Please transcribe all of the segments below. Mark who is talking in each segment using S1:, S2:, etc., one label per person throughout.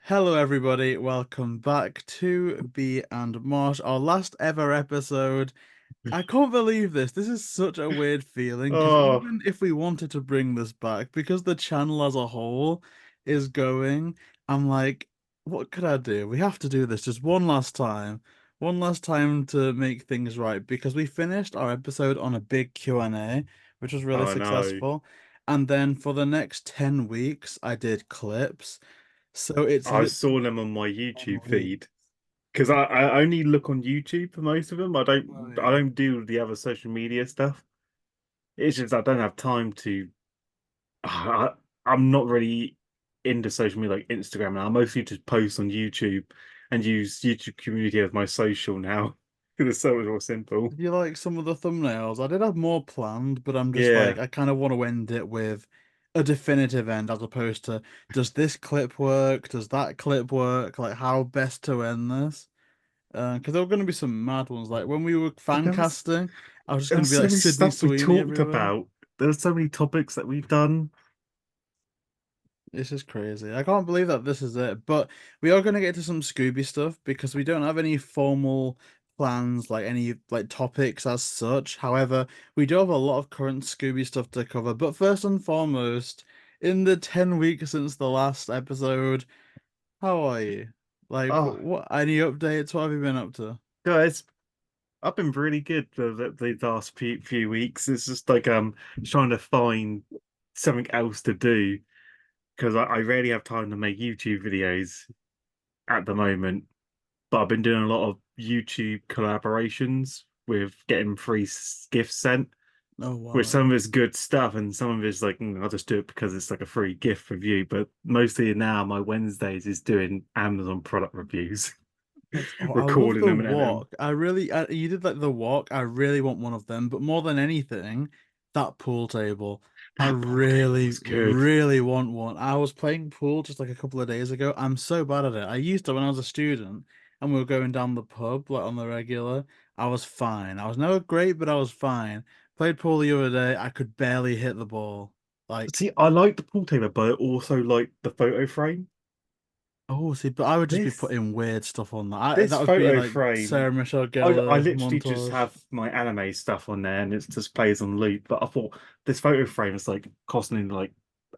S1: Hello, everybody. Welcome back to Bee and Marsh, our last ever episode. I can't believe this. This is such a weird feeling because
S2: Oh,
S1: even if we wanted to bring this back, because the channel as a whole is going, I'm like, what could I do? We have to do this just one last time to make things right because we finished our episode on a big Q&A, which was really
S2: oh no.
S1: successful. And then for the next 10 weeks, I did clips. So it's
S2: I
S1: literally
S2: saw them on my
S1: 10
S2: YouTube
S1: weeks.
S2: feed because I only look on YouTube for most of them. I
S1: Oh,
S2: don't I
S1: yeah.
S2: don't do the other social media stuff. It's just I don't have time to. I, I'm not really into social media like Instagram now. I mostly just post on YouTube and use YouTube community as my social now because it's so much more simple.
S1: Did you like some of the thumbnails? I did have more planned, but I'm just like,
S2: Yeah,
S1: I kind of want to end it with a definitive end as opposed to does this clip work? Does that clip work? Like, how best to end this? Because there were going to be some mad ones. Like, when we were
S2: but
S1: fan casting, I was just
S2: there
S1: going to
S2: was
S1: be
S2: so
S1: like
S2: many
S1: Sydney
S2: stuff we
S1: Sweeney
S2: talked
S1: everywhere.
S2: about. There's so many topics that we've done.
S1: It's just crazy. I can't believe that this is it. But we are going to get to some Scooby stuff because we don't have any formal plans, like any like topics as such. However, we do have a lot of current Scooby stuff to cover. But first and foremost, in the 10 weeks since the last episode, how are you? Like,
S2: Oh,
S1: what any updates? What have you been up to?
S2: guys, I've been really good for the last few weeks. It's just like trying to find something else to do because I rarely have time to make YouTube videos at the moment. But I've been doing a lot of YouTube collaborations with getting free gifts sent,
S1: Oh
S2: which
S1: wow.
S2: some of it's good stuff and some of it's like I'll just do it because it's like a free gift review. But mostly now my Wednesdays is doing Amazon product reviews,
S1: I love
S2: recording
S1: the
S2: them and editing.
S1: walk. You did like the walk. I really want one of them, but more than anything, that pool table. I
S2: That pool table
S1: really,
S2: was good.
S1: really want one. I was playing pool just like a couple of days ago. I'm so bad at it. I used to when I was a student and we were going down the pub like on the regular. I was fine. I was never great, but I was fine. Played pool the other day. I could barely hit the ball. Like,
S2: See, I like the pool table, but I also like the photo frame.
S1: oh, see, but I would just be
S2: This
S1: putting weird stuff on that.
S2: this
S1: That would be
S2: photo
S1: like
S2: frame,
S1: Sarah Michelle
S2: I
S1: Gellar
S2: literally just
S1: montage.
S2: have my anime stuff on there and it just plays on loop. But I thought this photo frame is like costing like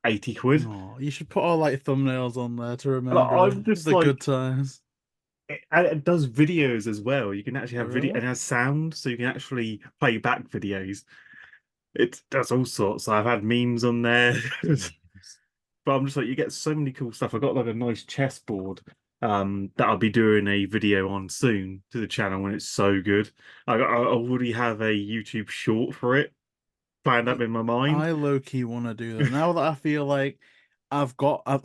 S2: 80 quid.
S1: Oh, you should put all like thumbnails on there to
S2: And
S1: remember
S2: I'm just
S1: the good
S2: like,
S1: times.
S2: and it does videos as well. You can actually have video
S1: Really?
S2: and it has sound, so you can actually play back videos. It does all sorts. I've had memes on there. But I'm just like, you get so many cool stuff. I got like a nice chessboard that I'll be doing a video on soon to the channel when it's so good. I already have a YouTube short for it planned up in my mind.
S1: I low key want to do that now that I feel like I've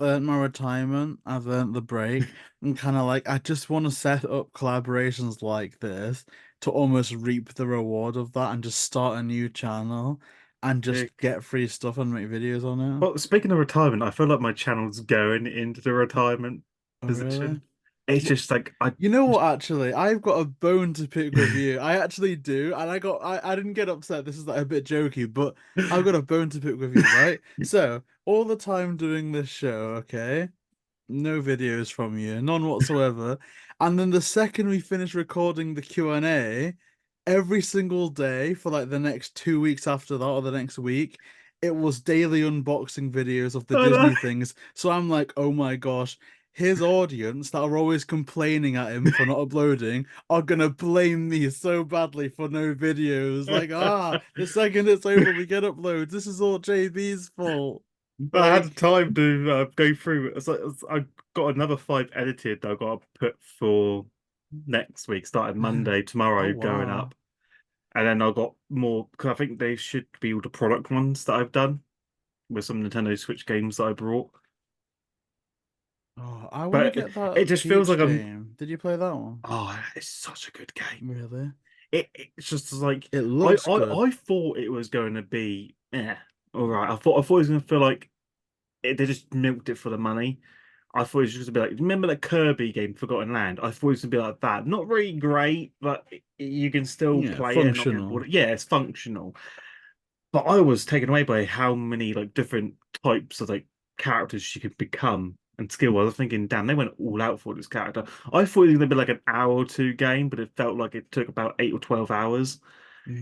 S1: earned my retirement, I've earned the break, and kind of like I just want to set up collaborations like this to almost reap the reward of that and just start a new channel and
S2: Yeah.
S1: just get free stuff and make videos on it.
S2: Well, speaking of retirement, I feel like my channel's going into the retirement
S1: Oh, really?
S2: position. It's just like I
S1: You know what, actually, I've got a bone to pick with you. I actually do, and I didn't get upset. This is like a bit jokey, but I've got a bone to pick with you, right? So, all the time doing this show, okay? No videos from you, none whatsoever. And then the second we finish recording the Q&A, every single day for like the next 2 weeks after that or the next week, it was daily unboxing videos of the
S2: I know.
S1: Disney things. So I'm like, oh my gosh, his audience that are always complaining at him for not uploading are gonna blame me so badly for no videos. Like, the second it's over, we get uploads. This is all JB's fault.
S2: I had
S1: Like,
S2: time to go through. I got another five edited that I got to put for next week, starting Monday,
S1: oh
S2: tomorrow, going
S1: wow.
S2: up. And then I got more because I think they should be all the product ones that I've done with some Nintendo Switch games that I brought.
S1: Oh, I want to
S2: But
S1: get
S2: it
S1: that
S2: just feels
S1: Peach
S2: like
S1: game. Did you play that one?
S2: it's such a good game.
S1: Really?
S2: It's just like
S1: It looks good.
S2: I thought it was going to be all right. I thought it was going to feel like they just milked it for the money. I thought it was just gonna be like, remember that Kirby game, Forgotten Land? I thought it was gonna be like that. Not really great, but you can still
S1: Yeah,
S2: play it and not get
S1: functional.
S2: bored. Yeah, it's functional. But I was taken away by how many like different types of like characters she could become and skill. I was thinking, damn, they went all out for this character. I thought it was gonna be like an hour or two game, but it felt like it took about 8 or 12 hours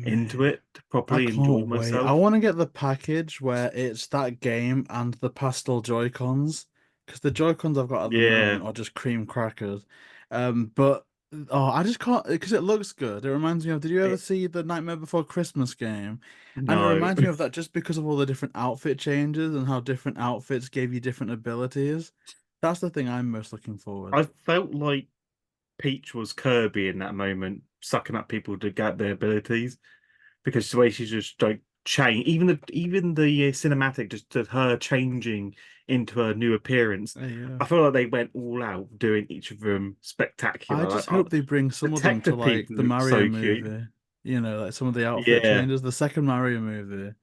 S2: into
S1: Man,
S2: it to
S1: I
S2: properly enjoy
S1: can't wait. I
S2: myself.
S1: want to get the package where it's that game and the pastel Joy-Cons, because the Joy-Cons I've got at the
S2: Yeah,
S1: moment are just cream crackers. But oh, I just can't because it looks good. It reminds me of, did you ever
S2: it,
S1: see the Nightmare Before Christmas game? And it
S2: no.
S1: reminds me of that just because of all the different outfit changes and how different outfits gave you different abilities. That's the thing I'm most looking forward.
S2: I felt like Peach was Kirby in that moment, sucking up people to get their abilities because the way she's just like change, even the cinematic, just to her changing into her new appearance.
S1: Yeah.
S2: I feel like they went all out doing each of them
S1: I
S2: spectacular. Like
S1: just hope they bring
S2: the
S1: some of them to
S2: Detective
S1: like the
S2: look
S1: Mario
S2: so cute.
S1: movie. You know, like some of the outfit
S2: Yeah,
S1: changes. The second Mario movie.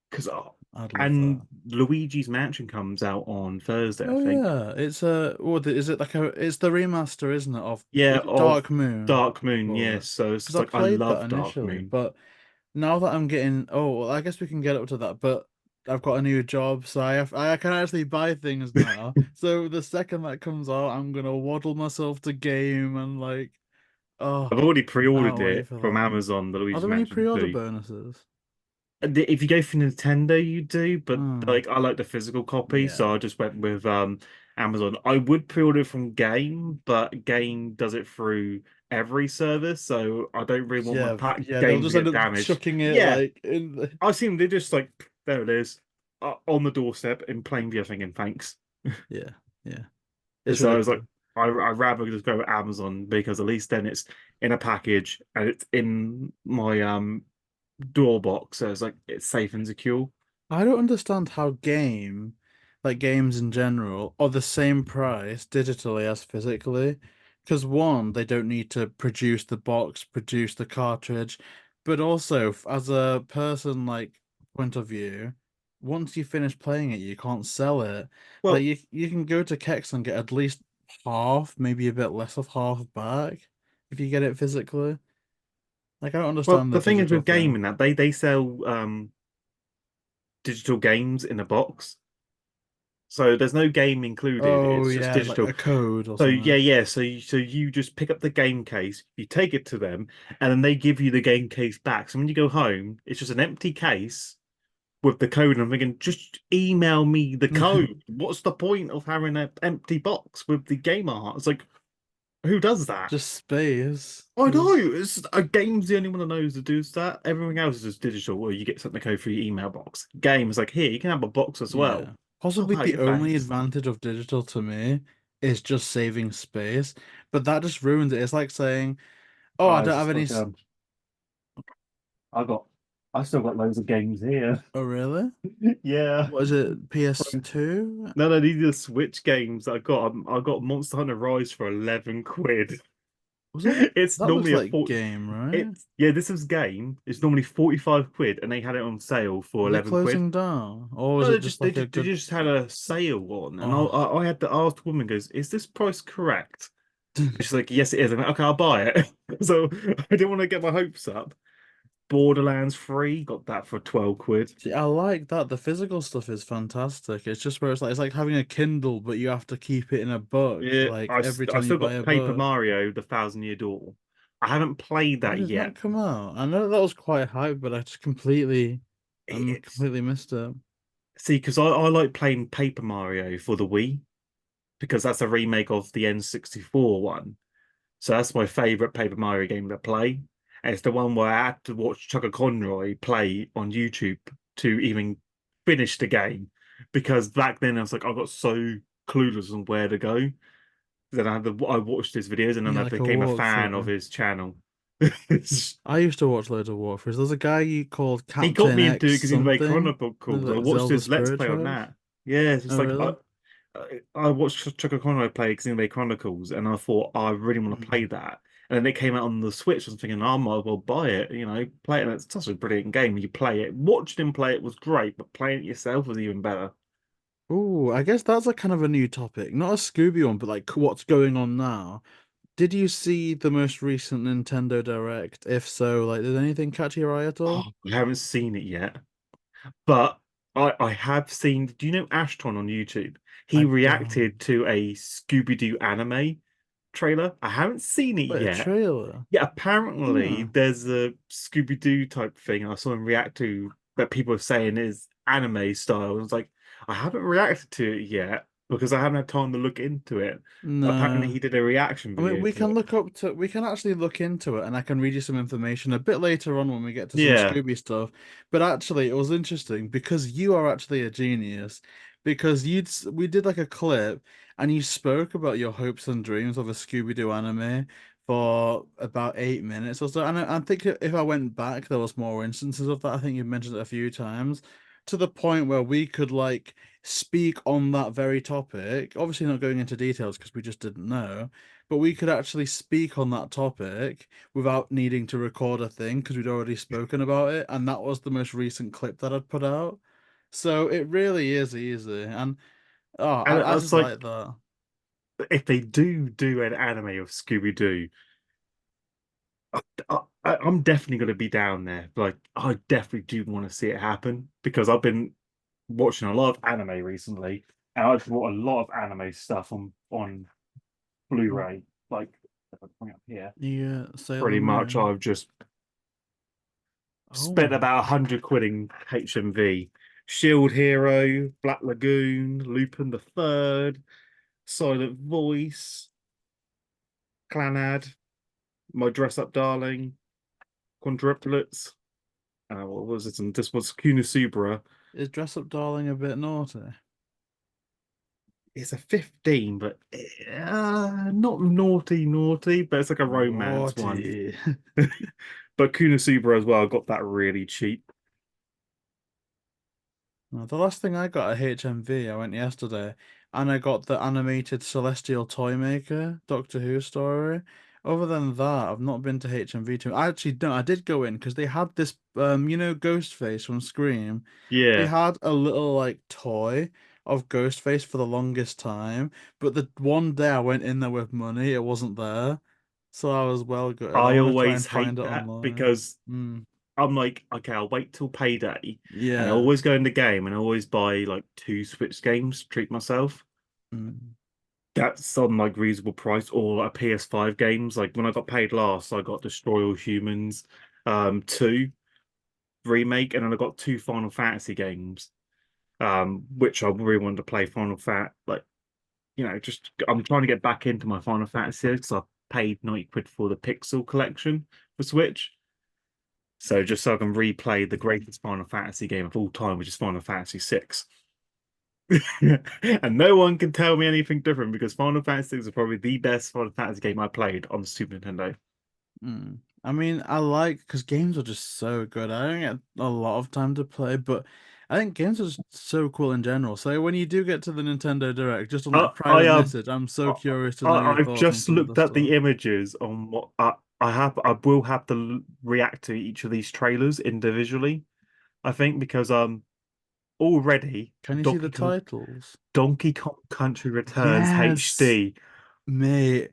S2: because
S1: I'd love
S2: and
S1: that.
S2: Luigi's Mansion comes out on Thursday, I
S1: Oh
S2: think.
S1: yeah, it's a what is it like a it's the remaster, isn't it? Of
S2: Yeah,
S1: is it
S2: of
S1: Dark Moon?
S2: Dark
S1: They
S2: Moon.
S1: call it.
S2: Yes, so it's
S1: Because
S2: just
S1: I
S2: like I
S1: played that
S2: love Dark
S1: initially,
S2: Moon.
S1: but now that I'm getting well, I guess we can get up to that. But I've got a new job, so I can actually buy things now. So the second that comes out, I'm gonna waddle myself to game and like oh,
S2: I've already
S1: can't
S2: pre-ordered
S1: wait
S2: it
S1: for
S2: from
S1: that.
S2: Amazon, the
S1: Are
S2: Luigi's
S1: there any
S2: Mansion
S1: pre-order
S2: 2.
S1: bonuses?
S2: If you go for Nintendo, you do, but
S1: Hmm.
S2: like I like the physical copy, so
S1: Yeah.
S2: I just went with Amazon. I would pre-order from Game, but Game does it through every service, so I don't really want my
S1: Yeah,
S2: pack
S1: yeah, they'll
S2: game to
S1: just end
S2: get
S1: up
S2: damaged.
S1: chucking it
S2: Yeah,
S1: like in the
S2: I've seen they're just like there it is on the doorstep in plain view, thinking thanks.
S1: yeah, yeah. It's
S2: So I was like,
S1: ridiculous.
S2: I'd rather just go with Amazon because at least then it's in a package and it's in my door box, so it's like it's safe and secure.
S1: I don't understand how like games in general, are the same price digitally as physically. Because one, they don't need to produce the box, produce the cartridge, but also as a person like point of view, once you finish playing it, you can't sell it. Like
S2: Well,
S1: you can go to Kex and get at least half, maybe a bit less of half back if you get it physically. Like I don't
S2: well,
S1: understand the
S2: the thing is
S1: digital
S2: with
S1: thing.
S2: gaming that they sell digital games in a box, so there's no game included.
S1: Oh
S2: It's just
S1: yeah, like
S2: digital.
S1: a code or
S2: So yeah,
S1: something.
S2: yeah. So you just pick up the game case, you take it to them, and then they give you the game case back. So when you go home, it's just an empty case with the code. And I'm thinking, just email me the code. What's the point of having an empty box with the game art? It's like, who does that?
S1: Just space.
S2: I know.
S1: Just
S2: It's a game's the only one that knows to do that. Everything else is just digital, or you get something code through your email box. Games like here, you can have a box as well.
S1: yeah.
S2: Oh
S1: Possibly
S2: wow,
S1: the
S2: yeah,
S1: only
S2: thanks.
S1: advantage of digital to me is just saving space, but that just ruins it. It's like saying, "Oh, I
S2: I
S1: don't have
S2: just
S1: any."
S2: like I got I still got loads of games here.
S1: Oh, really?
S2: Yeah.
S1: What is it? PS2?
S2: No, no, these are Switch games I got. I got Monster Hunter Rise for 11 quid.
S1: Was it?
S2: It's
S1: That looks
S2: normally a
S1: like
S2: 40.
S1: game, right?
S2: It's yeah, this is game. It's normally 45 quid, and they had it on sale for
S1: Is it
S2: 11 quid.
S1: closing down, or was
S2: No,
S1: it just like a
S2: they
S1: good?
S2: just had a sale on, and
S1: Oh,
S2: I had to ask the woman, goes, "Is this price correct?" And she's like, "Yes, it is." I'm like, "Okay, I'll buy it." So I didn't want to get my hopes up. Borderlands 3 got that for 12 quid.
S1: see, I like that. The physical stuff is fantastic. It's just where it's like having a Kindle, but you have to keep it in a book,
S2: Yeah,
S1: like every
S2: I
S1: time you
S2: still
S1: buy
S2: got
S1: a
S2: Paper
S1: book.
S2: Mario: The Thousand Year Door. I haven't played
S1: When
S2: that
S1: did that
S2: yet.
S1: come out? I know that was quite hype, but I just
S2: It's
S1: completely missed it.
S2: see because I like playing Paper Mario for the Wii because that's a remake of the N64 one. So that's my favorite Paper Mario game to play. And it's the one where I had to watch Chuck Conroy play on YouTube to even finish the game. Because back then I was like, I got so clueless on where to go. Then I watched his videos and then
S1: Yeah,
S2: I
S1: like a
S2: became a fan of
S1: walkthrough.
S2: his channel.
S1: I used to watch loads of walkthroughs. There's a guy you called
S2: He got
S1: Captain
S2: me into it
S1: X
S2: because he made
S1: something.
S2: Chronicle
S1: Was
S2: calls. I
S1: it
S2: watched
S1: Zelda
S2: his Let's
S1: Spirit
S2: Play on
S1: Tracks?
S2: that. Yeah, it's
S1: Oh,
S2: just like
S1: really?
S2: I watched Chuck Conroy play because he made Chronicles, and I thought I really want to play
S1: Mm.
S2: that. And then it came out on the Switch. I was thinking, I might as well buy it. Play it. And it's such a brilliant game. You play it. Watching him play it was great, but playing it yourself was even better.
S1: Oh, I guess that's a kind of a new topic. Not a Scooby one, but like what's going on now. Did you see the most recent Nintendo Direct? If so, like, did anything catch your eye at
S2: Oh,
S1: all?
S2: I haven't seen it yet, but I have seen. Do you know Ashton on YouTube? He
S1: I don't.
S2: reacted to a Scooby Doo anime trailer. I haven't seen it
S1: Wait, a
S2: yet.
S1: trailer?
S2: Yeah, apparently
S1: Hmm.
S2: there's a Scooby Doo type thing I saw him react to that people are saying is anime style. I was like, I haven't reacted to it yet because I haven't had time to look into it. Apparently,
S1: No.
S2: he did a reaction
S1: I mean,
S2: video to it.
S1: we can actually look into it and I can read you some information a bit later on when we get to some
S2: Yeah,
S1: Scooby stuff. But actually, it was interesting because you are actually a genius because we did like a clip and you spoke about your hopes and dreams of a Scooby-Doo anime for about 8 minutes or so. And I think if I went back, there was more instances of that. I think you mentioned it a few times to the point where we could like speak on that very topic. Obviously, not going into details because we just didn't know, but we could actually speak on that topic without needing to record a thing because we'd already spoken about it, and that was the most recent clip that I'd put out. So it really is easy, and oh,
S2: and
S1: I
S2: it's
S1: just like
S2: like
S1: that.
S2: if they do an anime of Scooby Doo, I'm definitely going to be down there. Like, I definitely do want to see it happen because I've been watching a lot of anime recently, and I've bought a lot of anime stuff on Blu-ray. Like, if I bring it up here,
S1: Yeah, Sailor
S2: pretty much
S1: Moon.
S2: I've just
S1: Oh
S2: spent
S1: my
S2: about 100 quid in HMV. Shield Hero, Black Lagoon, Lupin the Third, Silent Voice, Clanad, My Dress Up Darling, Quadruplets. What was it? And this was Kunisubara.
S1: Is Dress Up Darling a bit naughty?
S2: It's a 15, but not naughty, naughty, but it's like a romance one.
S1: Naughty.
S2: But Kunisubara as well, I got that really cheap.
S1: The last thing I got at HMV, I went yesterday, and I got the animated Celestial Toymaker Doctor Who story. Other than that, I've not been to HMV too. I actually don't. I did go in because they had this, Ghostface from Scream. They
S2: Yeah,
S1: had a little like toy of Ghostface for the longest time, but the one day I went in there with money, it wasn't there, so I was well gutted. I
S2: I
S1: want to try
S2: always
S1: and find
S2: hate
S1: it
S2: that
S1: online.
S2: because
S1: Mm,
S2: I'm like, okay, I'll wait till payday, and I
S1: yeah.
S2: always go in the game and I always buy like two Switch games, to treat myself.
S1: Mm.
S2: That's on like reasonable price, or a PS5 games. Like when I got paid last, I got Destroy All Humans, 2 remake, and then I got two Final Fantasy games, which I really wanted to play Final Fat. Like, just I'm trying to get back into my Final Fantasy because I paid 90 quid for the Pixel collection for Switch. So just so I can replay the greatest Final Fantasy game of all time, which is Final Fantasy 6. And no one can tell me anything different because Final Fantasy 6 is probably the best Final Fantasy game I played on the Super Nintendo.
S1: I mean, I like because games are just so good. I don't get a lot of time to play, but I think games are just so cool in general. So when you do get to the Nintendo Direct, just on like
S2: I
S1: private message, I'm so curious to know your
S2: I've
S1: thoughts on
S2: just
S1: some of the
S2: looked at
S1: stuff.
S2: the images on what I will have to react to each of these trailers individually. I think because already
S1: Can you see the titles?
S2: Donkey Kong Country Returns
S1: Yes,
S2: HD.
S1: mate.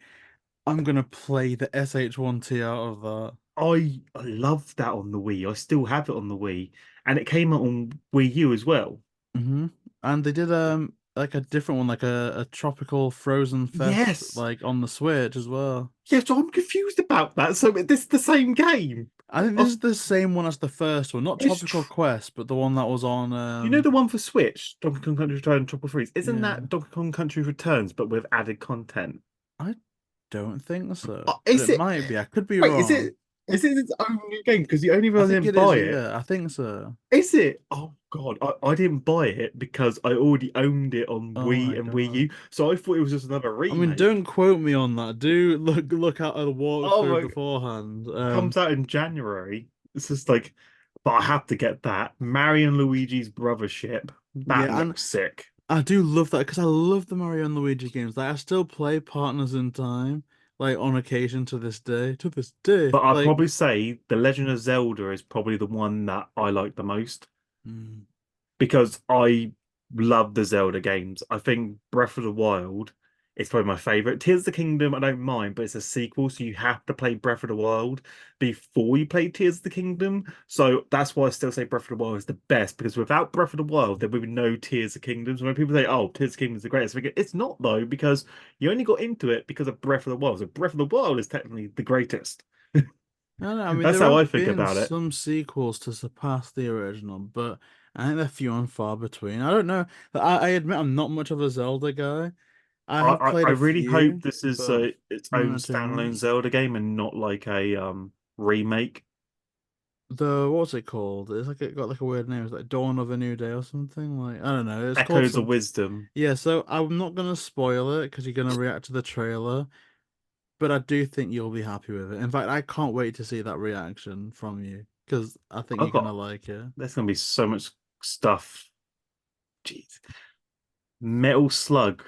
S1: I'm gonna play the SH1T out of that.
S2: I love that on the Wii. I still have it on the Wii, and it came out on Wii U as well.
S1: And they did like a different one, like a tropical Frozen Fest,
S2: Yes.
S1: like on the Switch as well.
S2: Yeah, so I'm confused about that. So this is the same game.
S1: I think this
S2: Oh,
S1: is the same one as the first one, not
S2: it's
S1: Tropical Quest, but the one that was on
S2: you know the one for Switch, Donkey Kong Country Returns Tropical Freeze. Isn't
S1: yeah.
S2: that Donkey Kong Country Returns but with added content?
S1: I don't think so, but
S2: Is
S1: it
S2: it?
S1: might be. I could be
S2: Wait,
S1: wrong.
S2: Is it its own new game? Because the only
S1: I
S2: reason I
S1: think
S2: didn't
S1: it is,
S2: buy it
S1: yeah, I think so.
S2: is it. Oh God, I didn't buy it because I already owned it on
S1: Oh my
S2: Wii and Wii
S1: God.
S2: U. So I thought it was just another
S1: I mean,
S2: remake.
S1: don't quote me on that. Do look at a
S2: Oh
S1: walkthrough
S2: my!
S1: beforehand.
S2: Comes out in January. It's just like, but I have to get that Mario and Luigi's Brother ship. That
S1: Yeah, and
S2: looks sick.
S1: I do love that because I love the Mario and Luigi games. Like I still play Partners in Time, like on occasion to this day. To this day,
S2: But I'd
S1: like.
S2: probably say The Legend of Zelda is probably the one that I like the most because I love the Zelda games. I think Breath of the Wild It's probably my favorite. Tears of the Kingdom, I don't mind, but it's a sequel, so you have to play Breath of the Wild before you play Tears of the Kingdom. So that's why I still say Breath of the Wild is the best, because without Breath of the Wild, there would be no Tears of the Kingdom. So when people say, "Oh, Tears of the Kingdom is the greatest," I think it's not though, because you only got into it because of Breath of the Wild. So Breath of the Wild is technically the greatest.
S1: I don't know, I mean,
S2: That's
S1: there
S2: how I
S1: have
S2: think
S1: been
S2: about it.
S1: some sequels to surpass the original, but I think they're few and far between. I don't know. I admit I'm not much of a Zelda guy. I have
S2: I
S1: played a
S2: really hope
S1: few,
S2: this is
S1: but
S2: its own
S1: not too
S2: standalone
S1: much.
S2: Zelda game and not like a remake.
S1: The what's it called? It's like it got like a weird name. It's like Dawn of a New Day or something. Like I don't know. It's called
S2: Echoes of
S1: some.
S2: Wisdom.
S1: Yeah, so I'm not gonna spoil it because you're gonna react to the trailer, but I do think you'll be happy with it. In fact, I can't wait to see that reaction from you because I think
S2: I've
S1: you're gonna
S2: got
S1: like it.
S2: there's gonna be so much stuff. Jeez. Metal Slug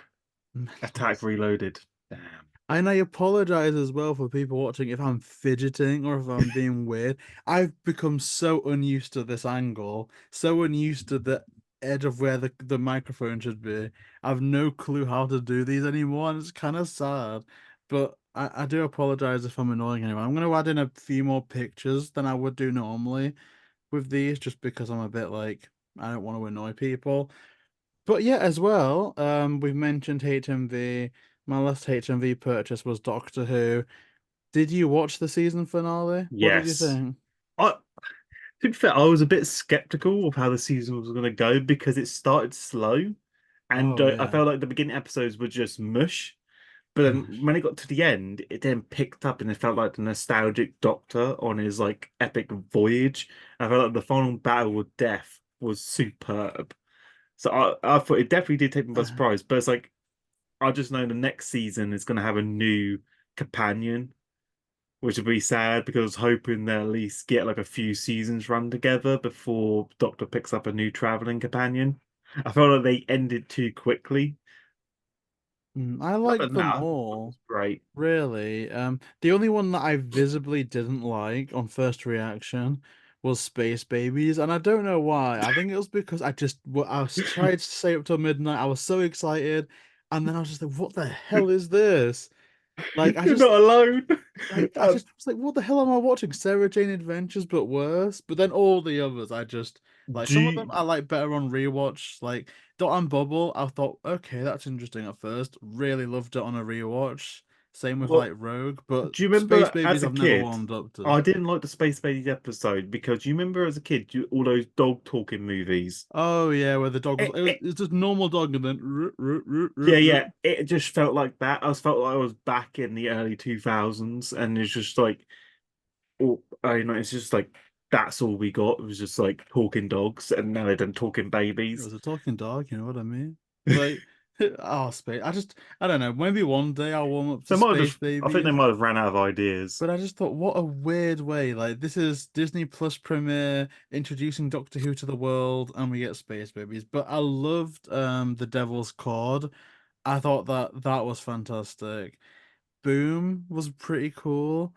S2: Attack Reloaded. Damn.
S1: And I apologize as well for people watching if I'm fidgeting or if I'm being weird. I've become so unused to this angle, so unused to the edge of where the microphone should be. I've no clue how to do these anymore, and it's kind of sad. But I do apologize if I'm annoying anyone. I'm going to add in a few more pictures than I would do normally with these, just because I'm a bit like, I don't want to annoy people. But yeah, as well, we've mentioned HMV. My last HMV purchase was Doctor Who. Did you watch the season finale? What did you
S2: Yes.
S1: think?
S2: I To be fair, I was a bit skeptical of how the season was gonna go because it started slow, and
S1: Oh
S2: I
S1: yeah.
S2: felt like the beginning episodes were just mush. But then when it got to the end, it then picked up and it felt like the nostalgic Doctor on his like epic voyage. I felt like the final battle with Death was superb. So I thought it definitely did take me by surprise. But it's like I just know the next season is gonna have a new companion, which would be sad because I was hoping they'll at least get like a few seasons run together before Doctor picks up a new traveling companion. I felt like they ended too quickly.
S1: I
S2: Other
S1: liked
S2: than that,
S1: them
S2: I thought it
S1: all,
S2: was great.
S1: really. The only one that I visibly didn't like on first reaction was Space Babies, and I don't know why. I think it was because I was tried to stay up till midnight. I was so excited, and then I was just like, "What the hell is this?" Like I
S2: You're
S1: just
S2: not alone.
S1: Like I
S2: Um,
S1: just was like, what the hell am I watching? Sarah Jane Adventures, but worse. But then all the others, I just like
S2: do
S1: some of them
S2: you,
S1: I like better on rewatch. Like Dot and Bubble, I thought, okay, that's interesting at first. Really loved it on a rewatch. Same with
S2: well,
S1: like Rogue, but
S2: do you
S1: Space
S2: remember as
S1: Babies
S2: a
S1: I've never
S2: kid?
S1: warmed up to.
S2: I didn't like the Space Babies episode because you remember as a kid, all those dog talking movies.
S1: Oh yeah, where the dog was
S2: It,
S1: it was
S2: it,
S1: it's just normal dog and then
S2: yeah, yeah, it just felt like that. I felt like I was back in the early 2000s, and it's just like, oh, I know, it's just like that's all we got. It was just like talking dogs, and now they're done talking
S1: It
S2: babies.
S1: was a talking dog, you know what I mean? Like oh space. I don't know, maybe one day I'll warm up to
S2: They might have
S1: Space
S2: just, I think they
S1: Babies.
S2: might have ran out of ideas.
S1: But I just thought, what a weird way. Like, this is Disney Plus premiere introducing Doctor Who to the world, and we get Space Babies. But I loved The Devil's Cord. I thought that that was fantastic. Boom was pretty cool.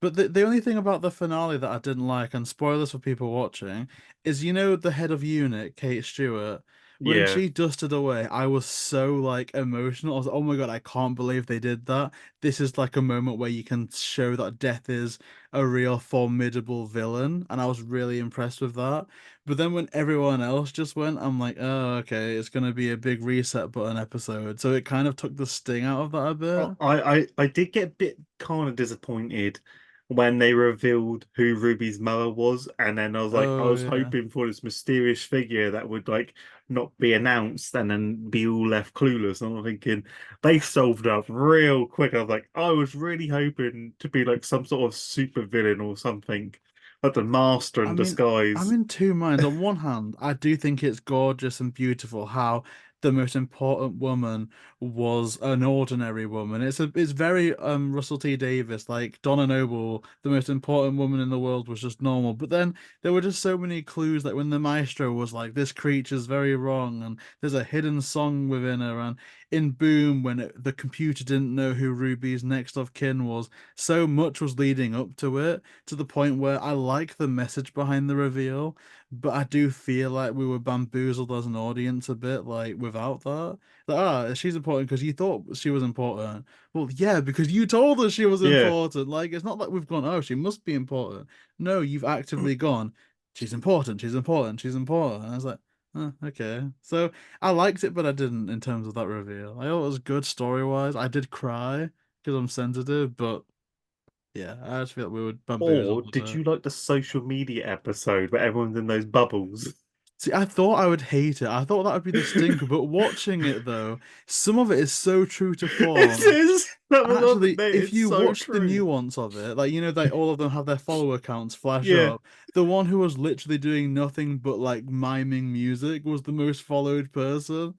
S1: But the only thing about the finale that I didn't like, and spoilers for people watching, is the head of unit, Kate Stewart, when
S2: Yeah.
S1: she dusted away, I was so like emotional. I was like, oh my God, I can't believe they did that. This is like a moment where you can show that Death is a real formidable villain, and I was really impressed with that. But then when everyone else just went, I'm like, oh, okay, it's gonna be a big reset button episode. So it kind of took the sting out of that a bit.
S2: I did get a bit kind of disappointed when they revealed who Ruby's mother was, and then I was like, I
S1: Oh
S2: was
S1: yeah.
S2: hoping for this mysterious figure that would like not be announced and then be all left clueless. And I'm thinking they solved it up real quick. I was like, I was really hoping to be like some sort of super villain or something, like the master
S1: I
S2: in
S1: mean, I'm
S2: disguise.
S1: in two minds. On one hand, I do think it's gorgeous and beautiful how the most important woman was an ordinary woman. It's very Russell T Davis, like Donna Noble, the most important woman in the world was just normal. But then there were just so many clues, like when the maestro was like, "This creature's very wrong," and there's a hidden song within her, and in Boom, when the computer didn't know who Ruby's next of kin was, so much was leading up to it to the point where I like the message behind the reveal, but I do feel like we were bamboozled as an audience a bit, like without that. Like, she's important because you thought she was important. Well, yeah, because you told us she was
S2: Yeah.
S1: important. Like, it's not like we've gone, oh, she must be important. No, you've actively gone, she's important, she's important, she's important. And I was like, oh, okay. So I liked it, but I didn't in terms of that reveal. I thought it was good story-wise. I did cry because I'm sensitive, but yeah, I just feel like we were
S2: Or
S1: bamboozled a
S2: did
S1: bit.
S2: you like the social media episode where everyone's in those bubbles?
S1: See, I thought I would hate it. I thought that would be the stinker, but watching it though, some of it is so true to
S2: It
S1: form.
S2: is. That was the other
S1: Actually,
S2: bit.
S1: if
S2: It's
S1: you
S2: so
S1: watch the
S2: true.
S1: nuance of it, like they all of them have their follower accounts flash
S2: Yeah.
S1: up. The one who was literally doing nothing but like miming music was the most followed person,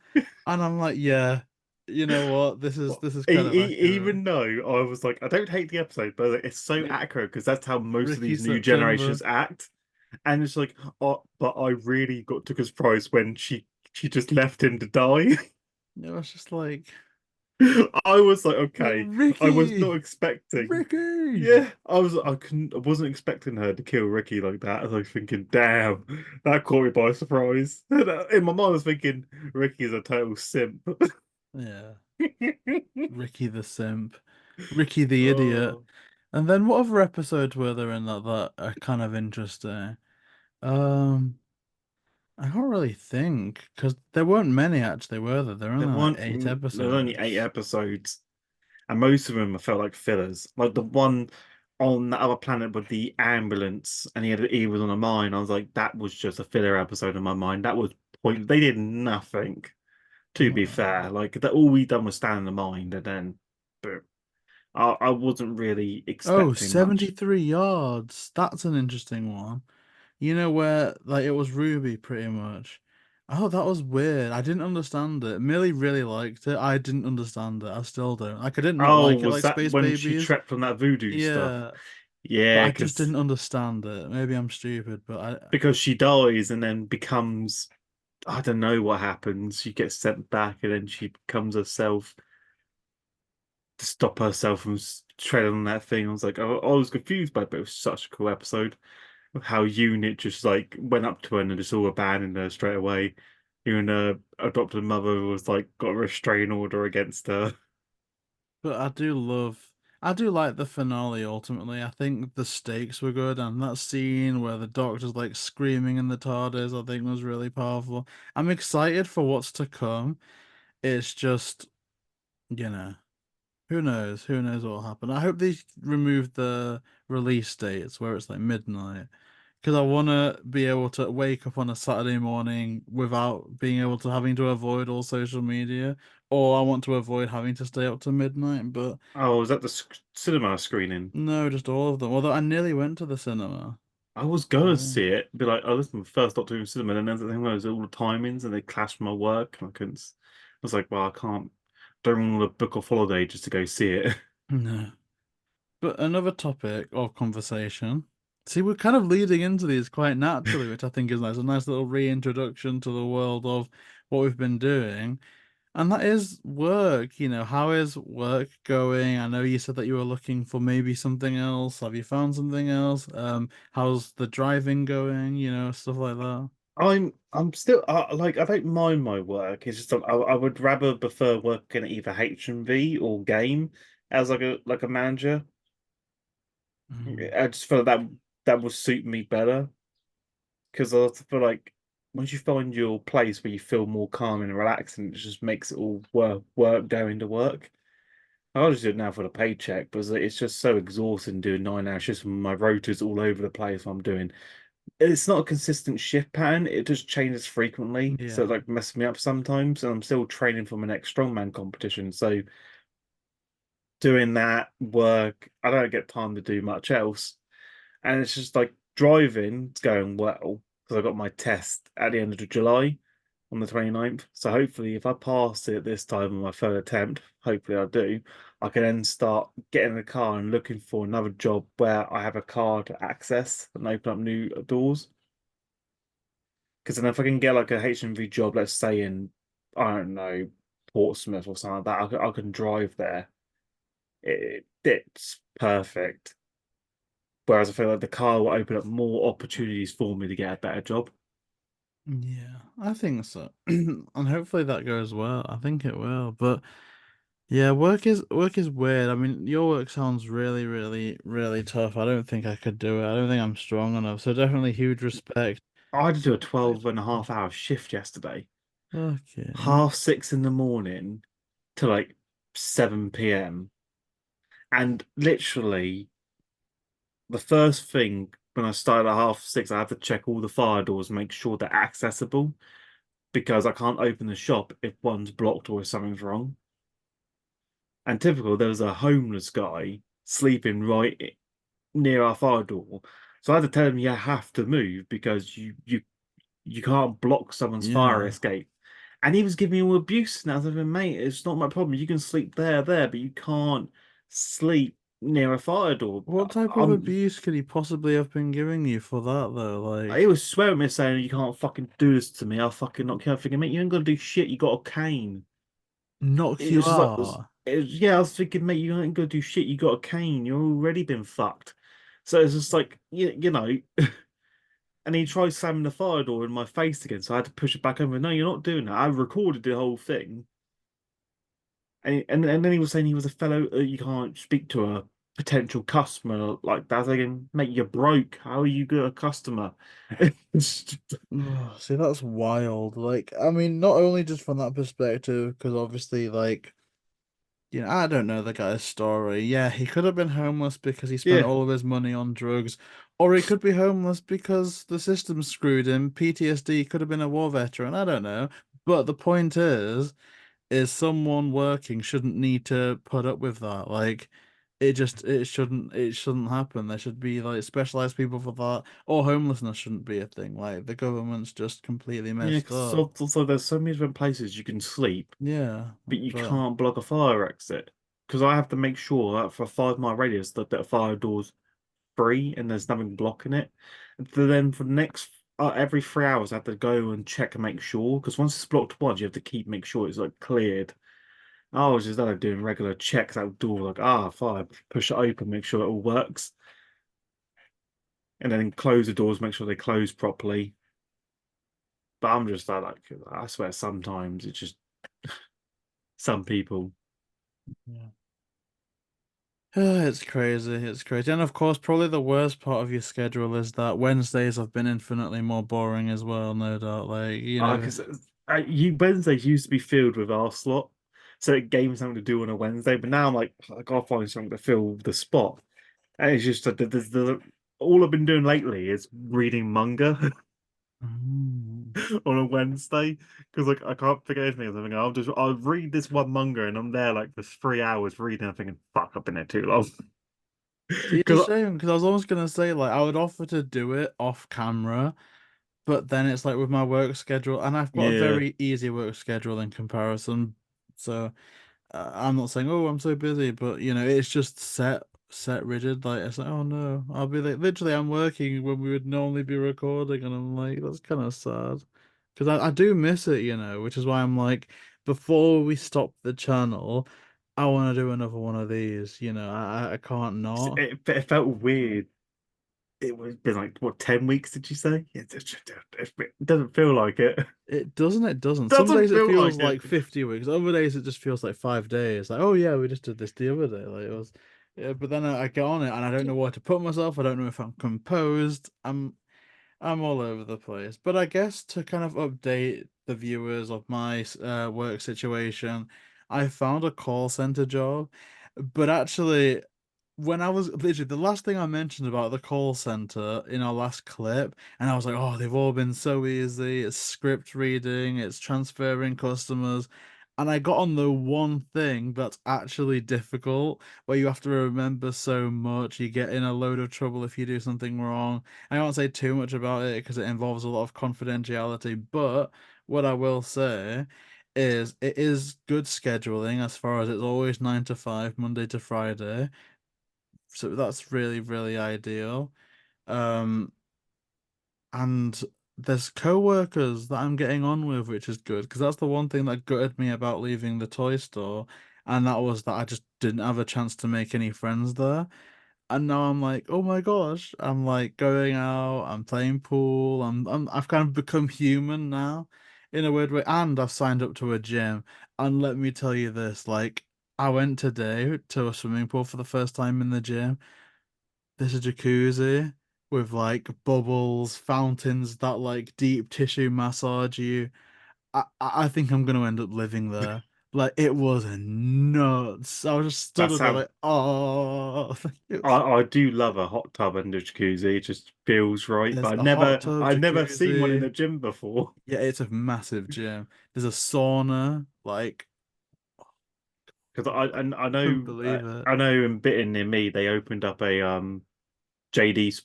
S1: and I'm like, yeah, you know what?
S2: Well,
S1: This is kind of accurate.
S2: even though I was like, I don't hate the episode, but it's so
S1: Yeah,
S2: accurate because that's how most of
S1: Ricky
S2: these new
S1: September.
S2: generations act. And it's like, oh, but I really got took a surprise when she just left him to die.
S1: It was just like,
S2: I was like,
S1: no,
S2: okay, I was not
S1: Ricky,
S2: expecting.
S1: Ricky.
S2: Yeah, I wasn't expecting her to kill Ricky like that. I was thinking, damn, that caught me by surprise. In my mind, I was thinking, Ricky's a total simp.
S1: Yeah. Ricky the simp, Ricky the idiot.
S2: Oh,
S1: And then what other episodes were there in that are kind of interesting? Um, I can't really think because there weren't many actually, were there? There were
S2: there
S1: only like
S2: weren't.
S1: eight
S2: There's only eight
S1: episodes.
S2: episodes, and most of them I felt like fillers. Like the one on the other planet with the ambulance, and he was on a mine. I was like, that was just a filler episode in my mind. That was point. They did nothing. To be
S1: Uh,
S2: fair, like that, all we done was stand in the mine, and then, but I wasn't really
S1: oh,
S2: expecting much.
S1: 73 yards. That's an interesting one. You know where like it was Ruby pretty much. Oh, that was weird. I didn't understand it. Millie really liked it. I didn't understand it. I still don't. Like I did not
S2: Oh,
S1: like it
S2: was
S1: like
S2: that
S1: Space
S2: when she
S1: Babies.
S2: trapped on that voodoo stuff?
S1: Yeah, but
S2: Yeah,
S1: I just didn't understand it. Maybe I'm stupid, but
S2: because she dies and then becomes, I don't know what happens. She gets sent back and then she becomes herself to stop herself from treading on that thing. I was like, I was confused by it, but it was such a cool episode of how Unit just like went up to her and just all abandoned her straight away. Even her adopted mother was like got a restraint order against her.
S1: but I do like the finale ultimately. I think the stakes were good and that scene where the doctor's like screaming in the TARDIS, I think was really powerful. I'm excited for what's to come. It's just, you know, who knows? Who knows what will happen? I hope they remove the release dates where it's like midnight. Because I want to be able to wake up on a Saturday morning without being able to having to avoid all social media, or I want to avoid having to stay up to midnight. But
S2: Oh, was that the cinema screening?
S1: no, just all of them. Although I nearly went to the cinema.
S2: I was gonna
S1: So
S2: see it, be like, oh, this is my first Doctor Who cinema, and then the thing was all the timings and they clashed with my work, and I couldn't. I was like, well, I can't. Don't want to book off holiday just to go see it.
S1: no. But another topic of conversation. See, we're kind of leading into these quite naturally, which I think is nice. A nice little reintroduction to the world of what we've been doing. And that is work. How is work going? I know you said that you were looking for maybe something else. Have you found something else? How's the driving going? Stuff like that.
S2: I'm still like I don't mind my work. It's just I would rather prefer working at either HMV or game as like a manager.
S1: Mm.
S2: I just feel that would suit me better because I feel like once you find your place where you feel more calm and relaxing, it just makes it all work going to work. I'll just do it now for the paycheck, but it's just so exhausting doing 9 hour shifts when my rota's all over the place. What I'm doing, it's not a consistent shift pattern. It just changes frequently, so it
S1: Yeah.
S2: like messes me up sometimes. And I'm still training for my next strongman competition, so doing that work, I don't get time to do much else. And it's just like driving, it's going well because I got my test at the end of July on the 29th. So hopefully, if I pass it this time on my third attempt, hopefully I do, I can then start getting in the car and looking for another job where I have a car to access and open up new doors. Because then if I can get like a HMV job, let's say in, I don't know, Portsmouth or something like that, I can drive there. It's perfect. Whereas I feel like the car will open up more opportunities for me to get a better job.
S1: Yeah, I think so. And hopefully that goes well. I think it will. But yeah, work is weird. I mean, your work sounds really, really, really tough. I don't think I could do it. I don't think I'm strong enough. So definitely huge respect.
S2: I had to do a
S1: Respect.
S2: 12 and a half hour shift yesterday,
S1: Okay.
S2: 6:30 in the morning to like 7 p.m. And literally, the first thing when I started at 6:30, I had to check all the fire doors, make sure they're accessible because I can't open the shop if one's blocked or if something's wrong. And typical, there was a homeless guy sleeping right near our fire door. So I had to tell him you have to move because you can't block someone's fire
S1: Yeah.
S2: escape. And he was giving me all abuse. And I was like, mate, it's not my problem. You can sleep there, but you can't sleep near a fire door.
S1: What type of abuse could he possibly have been giving you for that though?
S2: He
S1: Like,
S2: was swearing at me saying, you can't fucking do this to me. I'll fucking knock you out. Thinking, mate, you ain't gonna do shit. You got a cane.
S1: knock
S2: It
S1: you
S2: was just like,
S1: out.
S2: yeah, I was thinking, mate, you ain't gonna do shit. You got a cane. You're already been fucked. So it's just like, you know, and he tried slamming the fire door in my face again. So I had to push it back over. No, you're not doing that. I recorded the whole thing. And then he was saying he was a fellow, you can't speak to a potential customer like that. I was thinking, mate, you're broke. How are you good a customer?
S1: Ugh, see, that's wild. Like, I mean, not only just from that perspective, because obviously, like, I don't know the guy's story. Yeah, he could have been homeless because he spent
S2: Yeah,
S1: all of his money on drugs, or he could be homeless because the system screwed him. PTSD, could have been a war veteran. I don't know. But the point is someone working shouldn't need to put up with that. Like it shouldn't happen. There should be like specialized people for that, or homelessness shouldn't be a thing. Like the government's just completely
S2: yeah,
S1: messed
S2: because
S1: up.
S2: also there's so many different places you can sleep,
S1: Yeah,
S2: but you
S1: but
S2: can't block a fire exit. Because I have to make sure that for a 5 mile radius that the fire door's free and there's nothing blocking it. And then for the next every 3 hours, I have to go and check and make sure. Because once it's blocked once, you have to keep make sure it's like cleared. I was just doing regular checks outdoor, like fire, push it open, make sure it all works, and then close the doors, make sure they close properly. But I'm just I swear sometimes it's just some people.
S1: yeah. It's crazy. It's crazy. And of course, probably the worst part of your schedule is that Wednesdays have been infinitely more boring as well, no doubt. Like,
S2: Because you Wednesdays used to be filled with our slot, so it gave me something to do on a Wednesday. But now I'm like, I gotta find something to fill the spot, and it's just that all I've been doing lately is reading manga
S1: mm.
S2: on a Wednesday because like I can't figure anything. I'm thinking I'll read this one manga and I'm there like for 3 hours reading. I'm thinking, fuck, I've been there too long.
S1: See, it's a
S2: Because
S1: shame because I was almost gonna say like I would offer to do it off camera, but then it's like with my work schedule, and I've got a
S2: yeah,
S1: very easy work schedule in comparison. So I'm not saying, oh, I'm so busy, but it's just set rigid. Like it's like, oh no, I'll be like, literally, I'm working when we would normally be recording, and I'm like, that's kind of sad because I do miss it, which is why I'm like, before we stop the channel, I want to do another one of these. I can't not.
S2: it felt weird. It was been like what 10 weeks? Did you say? It doesn't feel like it.
S1: It doesn't. It doesn't. Some
S2: Doesn't
S1: days it
S2: feel
S1: feels
S2: like it.
S1: like 50 weeks. Other days it just feels like 5 days. Like, oh yeah, we just did this the other day. Like it was, yeah. But then I get on it and I don't know where to put myself. I don't know if I'm composed. I'm all over the place. But I guess to kind of update the viewers of my work situation, I found a call center job. But actually, when I was literally the last thing I mentioned about the call center in our last clip, and I was like, oh, they've all been so easy. It's script reading, it's transferring customers. And I got on the one thing that's actually difficult, where you have to remember so much. You get in a load of trouble if you do something wrong. I won't say too much about it because it involves a lot of confidentiality, but what I will say is it is good scheduling as far as it's always 9 to 5, Monday to Friday. So that's really, really ideal. Um, and there's co-workers that I'm getting on with, which is good because that's the one thing that gutted me about leaving the toy store, and that was that I just didn't have a chance to make any friends there. And now I'm like, oh my gosh, I'm like going out, I'm playing pool, I've kind of become human now in a weird way. And I've signed up to a gym. And let me tell you this, like I went today to a swimming pool for the first time in the gym. There's a jacuzzi with like bubbles, fountains that like deep tissue massage you. I think I'm gonna end up living there. Like it was nuts. I was just stood
S2: That's
S1: there
S2: how
S1: like, oh, it was,
S2: I do love a hot tub and a jacuzzi. It just feels right.
S1: there's
S2: But
S1: the hot tub,
S2: I've never seen one in a
S1: jacuzzi.
S2: gym before.
S1: Yeah, it's a massive gym. There's a sauna. Like,
S2: Because
S1: couldn't believe it.
S2: I know in Bitten near me they opened up a JD's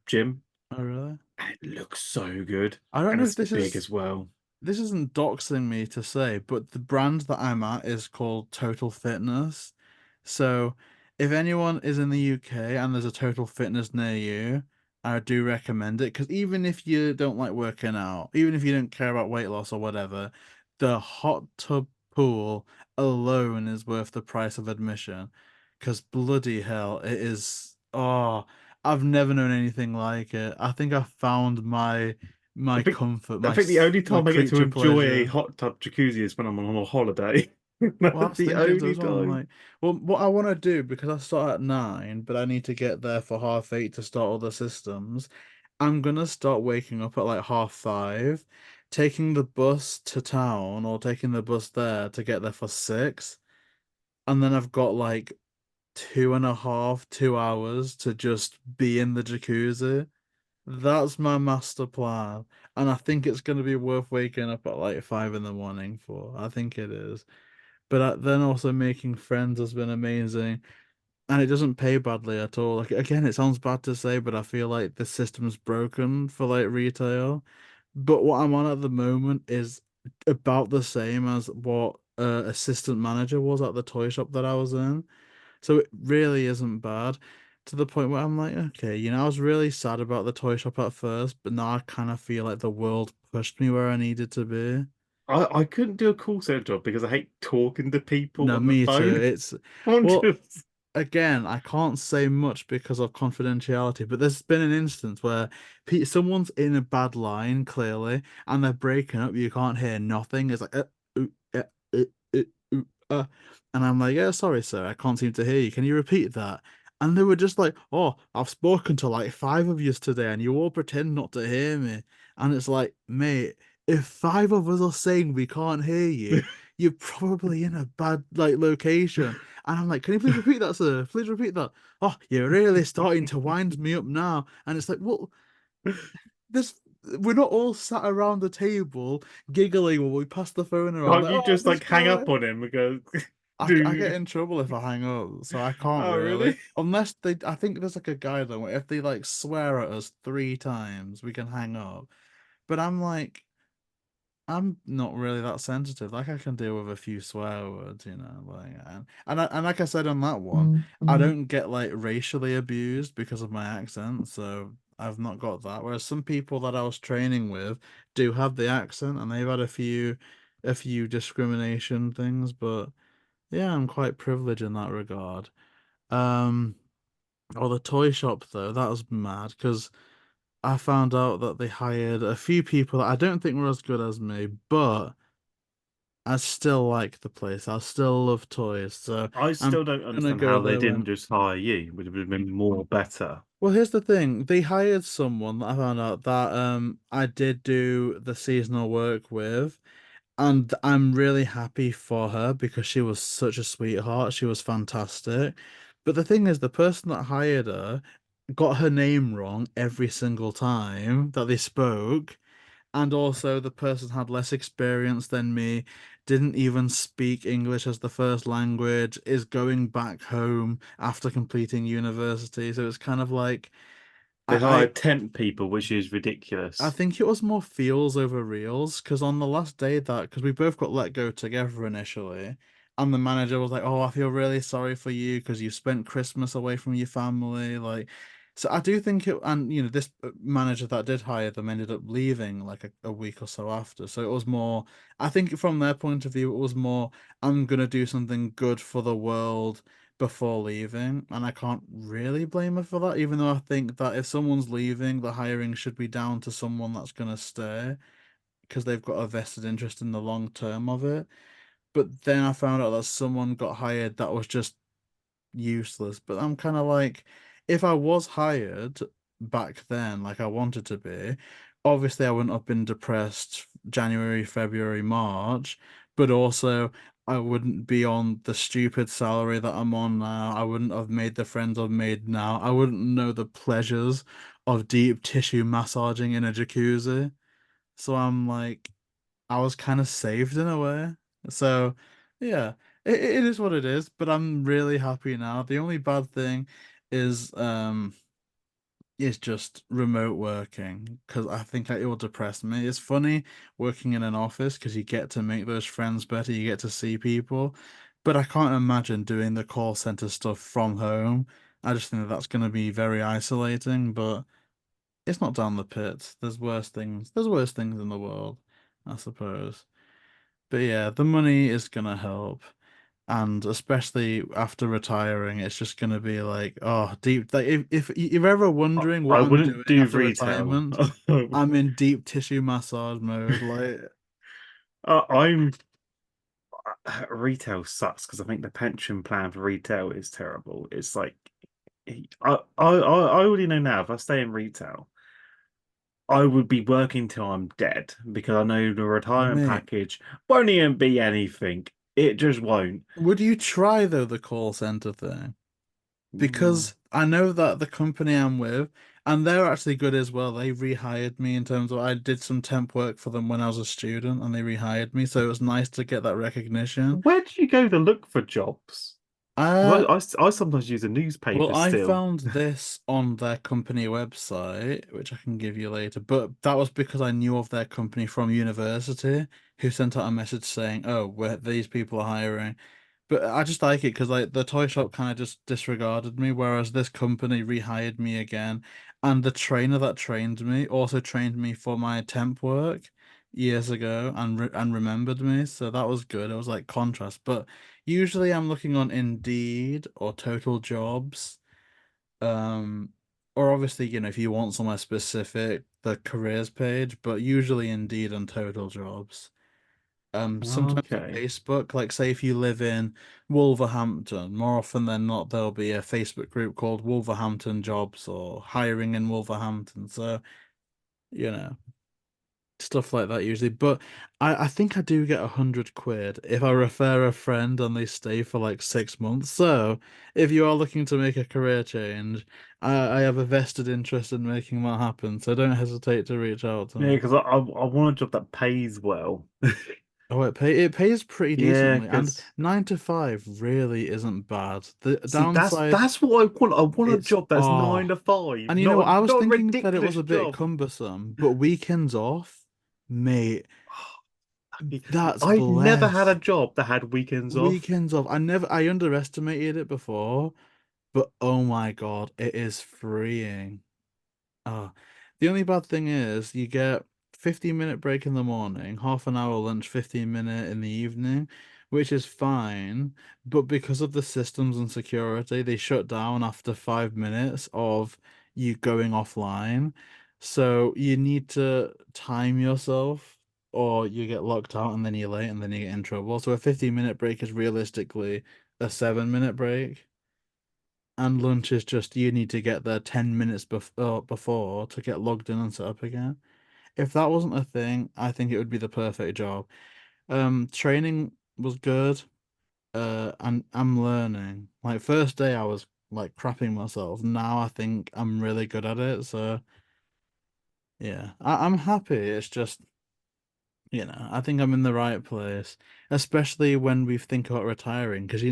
S2: gym.
S1: Oh, really?
S2: And it looks so good.
S1: I don't
S2: And
S1: know if
S2: it's big as well.
S1: this isn't doxing me to say, but the brand that I'm at is called Total Fitness. So if anyone is in the UK and there's a Total Fitness near you, I do recommend it because even if you don't like working out, even if you don't care about weight loss or whatever, the hot tub pool alone is worth the price of admission. Because bloody hell, it is. Oh, I've never known anything like it. I think I found my comfort,
S2: I think the only
S1: my
S2: time I get to
S1: creature
S2: enjoy a
S1: pleasure.
S2: hot tub jacuzzi is when I'm on a holiday.
S1: Well, I
S2: That's
S1: was
S2: the
S1: thinking to
S2: only
S1: as well, I'm
S2: time.
S1: like, well, what I want to do because I start at 9, but I need to get there for 8:30 to start all the systems. I'm gonna start waking up at like 5:30, taking the bus to town or taking the bus there to get there for 6, and then I've got like 2.5, 2 hours to just be in the jacuzzi. That's my master plan. And I think it's going to be worth waking up at like 5 in the morning for. I think it is. But then also making friends has been amazing. And it doesn't pay badly at all. Like, again, it sounds bad to say, but I feel like the system's broken for like retail. But what I'm on at the moment is about the same as what assistant manager was at the toy shop that I was in. So it really isn't bad to the point where I'm like, okay, I was really sad about the toy shop at first, but now I kind of feel like the world pushed me where I needed to be.
S2: I couldn't do a call center job because I hate talking to people
S1: No,
S2: on the
S1: me too.
S2: phone.
S1: It's,
S2: I'm
S1: well,
S2: just
S1: again, I can't say much because of confidentiality, but there's been an instance where someone's in a bad line, clearly, and they're breaking up. You can't hear nothing. It's like, uh, uh, uh, uh. And I'm like, yeah, sorry, sir, I can't seem to hear you. Can you repeat that? And they were just like, oh, I've spoken to like 5 of you today, and you all pretend not to hear me. And it's like, mate, if 5 of us are saying we can't hear you, you're probably in a bad like location. And I'm like, can you please repeat that, sir? Please repeat that. Oh, you're really starting to wind me up now. And it's like, well, this we're not all sat around the table giggling when we pass the phone around
S2: can't
S1: like,
S2: you
S1: oh,
S2: just
S1: this
S2: like hang
S1: guy.
S2: up on him and go
S1: I get
S2: do
S1: in trouble if I hang up, so I can't
S2: oh
S1: really.
S2: really?
S1: Unless they, I think there's like a guideline where if they like swear at us 3 times, we can hang up. But I'm like, I'm not really that sensitive. Like I can deal with a few swear words, like and like I said on that one, I don't get like racially abused because of my accent, so I've not got that. Whereas some people that I was training with do have the accent and they've had a few discrimination things, but yeah, I'm quite privileged in that regard. Um, or the toy shop though, that was mad because I found out that they hired a few people that I don't think were as good as me, but I still like the place. I still love toys, so
S2: I
S1: I'm
S2: still don't
S1: gonna
S2: understand
S1: go
S2: how they
S1: there
S2: didn't
S1: when.
S2: just hire you. Would have been more better.
S1: Well, here's the thing. They hired someone that I found out that I did do the seasonal work with, and I'm really happy for her because she was such a sweetheart. She was fantastic. But the thing is, the person that hired her got her name wrong every single time that they spoke. And also, the person had less experience than me, didn't even speak English as the first language, is going back home after completing university. So it's kind of like,
S2: They
S1: I,
S2: hired temp people, which is
S1: I
S2: ridiculous.
S1: think it was more feels over reels because on the last day because we both got let go together initially, and the manager was like, "Oh, I feel really sorry for you because you spent Christmas away from your family." Like, so I do think it, and this manager that did hire them ended up leaving like a week or so after. So it was more, I think from their point of view, it was more, I'm gonna do something good for the world before leaving, and I can't really blame her for that, even though I think that if someone's leaving, the hiring should be down to someone that's gonna stay because they've got a vested interest in the long term of it. But then I found out that someone got hired that was just useless. But I'm kind of like, if I was hired back then, like I wanted to be, obviously I wouldn't have been depressed January, February, March, but also I wouldn't be on the stupid salary that I'm on now. I wouldn't have made the friends I've made now. I wouldn't know the pleasures of deep tissue massaging in a jacuzzi. So I'm like, I was kind of saved in a way. So, yeah, it is what it is, but I'm really happy now. The only bad thing is is just remote working because I think it will depress me. It's funny working in an office because you get to make those friends better, you get to see people, but I can't imagine doing the call center stuff from home. I just think that that's going to be very isolating, but it's not down the pit. There's worse things. There's worse things in the world, I suppose. But yeah, the money is gonna help. And especially after retiring, it's just gonna be like, oh, deep. Like if you're ever wondering
S2: I
S1: what I'm
S2: wouldn't
S1: doing
S2: do
S1: after
S2: retail.
S1: retirement, I'm in deep tissue massage mode. Like,
S2: I'm retail sucks because I think the pension plan for retail is terrible. It's like I already know now if I stay in retail, I would be working till I'm dead because I know the retirement
S1: mate,
S2: package won't even be anything. It just won't.
S1: would you try though the call center thing?
S2: Mm.
S1: Because I know that the company I'm with, and they're actually good as well. They rehired me in terms of I did some temp work for them when I was a student, and they rehired me, so it was nice to get that recognition.
S2: Where do you go to look for jobs?
S1: Uh,
S2: 'Cause I sometimes use a
S1: well,
S2: newspaper
S1: I
S2: still.
S1: found this on their company website, which I can give you later, but that was because I knew of their company from university, who sent out a message saying, "Oh, these people are hiring." But I just like it because like the toy shop kind of just disregarded me, whereas this company rehired me again, and the trainer that trained me also trained me for my temp work years ago and remembered me, so that was good. It was like contrast, but usually I'm looking on Indeed or Total Jobs, um, or obviously if you want somewhere specific, the careers page, but usually Indeed and Total Jobs. Sometimes
S2: Okay.
S1: Facebook, like say if you live in Wolverhampton, more often than not, there'll be a Facebook group called Wolverhampton Jobs or Hiring in Wolverhampton. So, you know, stuff like that usually. But I think I do get 100 quid if I refer a friend and they stay for like 6 months. So if you are looking to make a career change, I have a vested interest in making that happen. So don't hesitate to reach out to
S2: Yeah,
S1: me.
S2: because I want a job that pays well.
S1: Oh, it pays pretty
S2: Yeah,
S1: decently, and
S2: because
S1: 9 to 5 really isn't bad. The
S2: see, that's
S1: downside,
S2: that's what I want. I want a
S1: it's
S2: job that's nine
S1: oh,
S2: to five,
S1: and you know what? I was
S2: not a
S1: thinking that it was
S2: ridiculous
S1: a bit
S2: job.
S1: cumbersome, but weekends off, mate, that's
S2: I've never had a
S1: blessed.
S2: job that had weekends off.
S1: Weekends off. I underestimated it before, but oh my God, it is freeing. Oh, the only bad thing is you get 15-minute break in the morning, half an hour lunch, 15-minute in the evening, which is fine. But because of the systems and security, they shut down after 5 minutes of you going offline. So you need to time yourself or you get locked out and then you're late and then you get in trouble. So a 15-minute break is realistically a 7-minute break. And lunch is just you need to get there 10 minutes before to get logged in and set up again. If that wasn't a thing, I think it would be the perfect job. Training was good. And I'm learning. Like first day I was like crapping myself. Now I think I'm really good at it. So yeah, I'm happy. It's just, I think I'm in the right place, especially when we think about retiring, because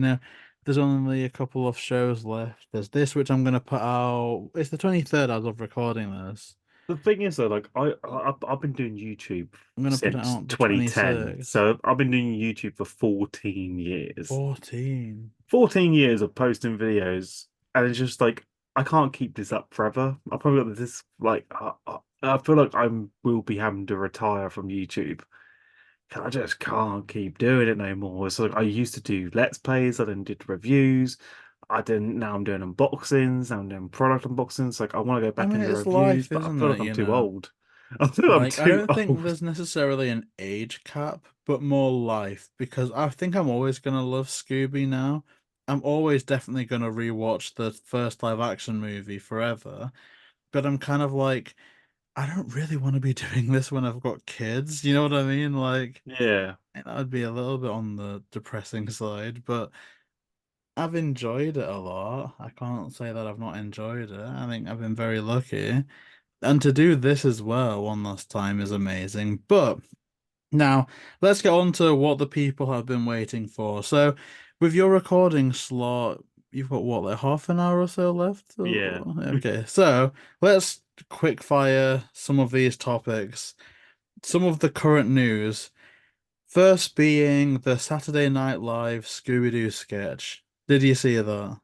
S1: there's only a couple of shows left. There's this, which I'm gonna put out. It's the 23rd as of recording this.
S2: The thing is, though, like I've been doing YouTube
S1: I'm gonna put it
S2: since
S1: out the
S2: 2010,
S1: 26th.
S2: so I've been doing YouTube for 14 years.
S1: 14.
S2: 14 years of posting videos, and it's just like I can't keep this up forever. I probably got this like I feel like I will be having to retire from YouTube. I just can't keep doing it no more. It's like I used to do Let's Plays, I then did reviews. I didn't. Now I'm doing unboxings. Now I'm doing product unboxings. Like I want to go
S1: I
S2: back
S1: mean,
S2: into
S1: it's
S2: reviews,
S1: life,
S2: but I
S1: isn't
S2: feel
S1: it?
S2: like I'm
S1: You
S2: too
S1: know,
S2: old. I feel I'm
S1: like I
S2: too
S1: don't think
S2: old.
S1: there's necessarily an age cap, but more life because I think I'm always gonna love Scooby now. I'm always definitely gonna rewatch the first live action movie forever, but I'm kind of like, I don't really want to be doing this when I've got kids. You know what I mean? Like,
S2: Yeah.
S1: that would be a little bit on the depressing side, but I've enjoyed it a lot. I can't say that I've not enjoyed it. I think I've been very lucky. And to do this as well one last time is amazing. But now let's get on to what the people have been waiting for. So, with your recording slot, you've got what, like half an hour or so left?
S2: Yeah.
S1: Okay, so let's quick fire some of these topics, some of the current news. First being the Saturday Night Live Scooby Doo sketch. Did you see that?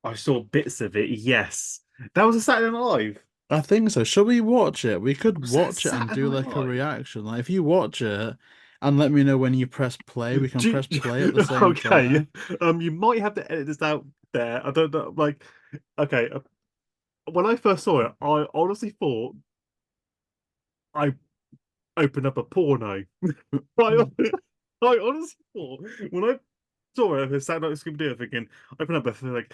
S2: I saw bits of it. Yes, that was a Saturday Night Live.
S1: I think so. Shall we watch it? We could
S2: Was that
S1: watch it and
S2: Saturday
S1: do
S2: Night
S1: like a
S2: Live?
S1: reaction. Like if you watch it and let me know when you press play, we can
S2: Do
S1: press play at the same
S2: okay.
S1: time.
S2: You might have to edit this out there. I don't know. Like, okay. When I first saw it, I honestly thought I opened up a porno. I, I honestly thought when I saw it, the Saturday Night Scooby Doo, thinking, open up, I'm like,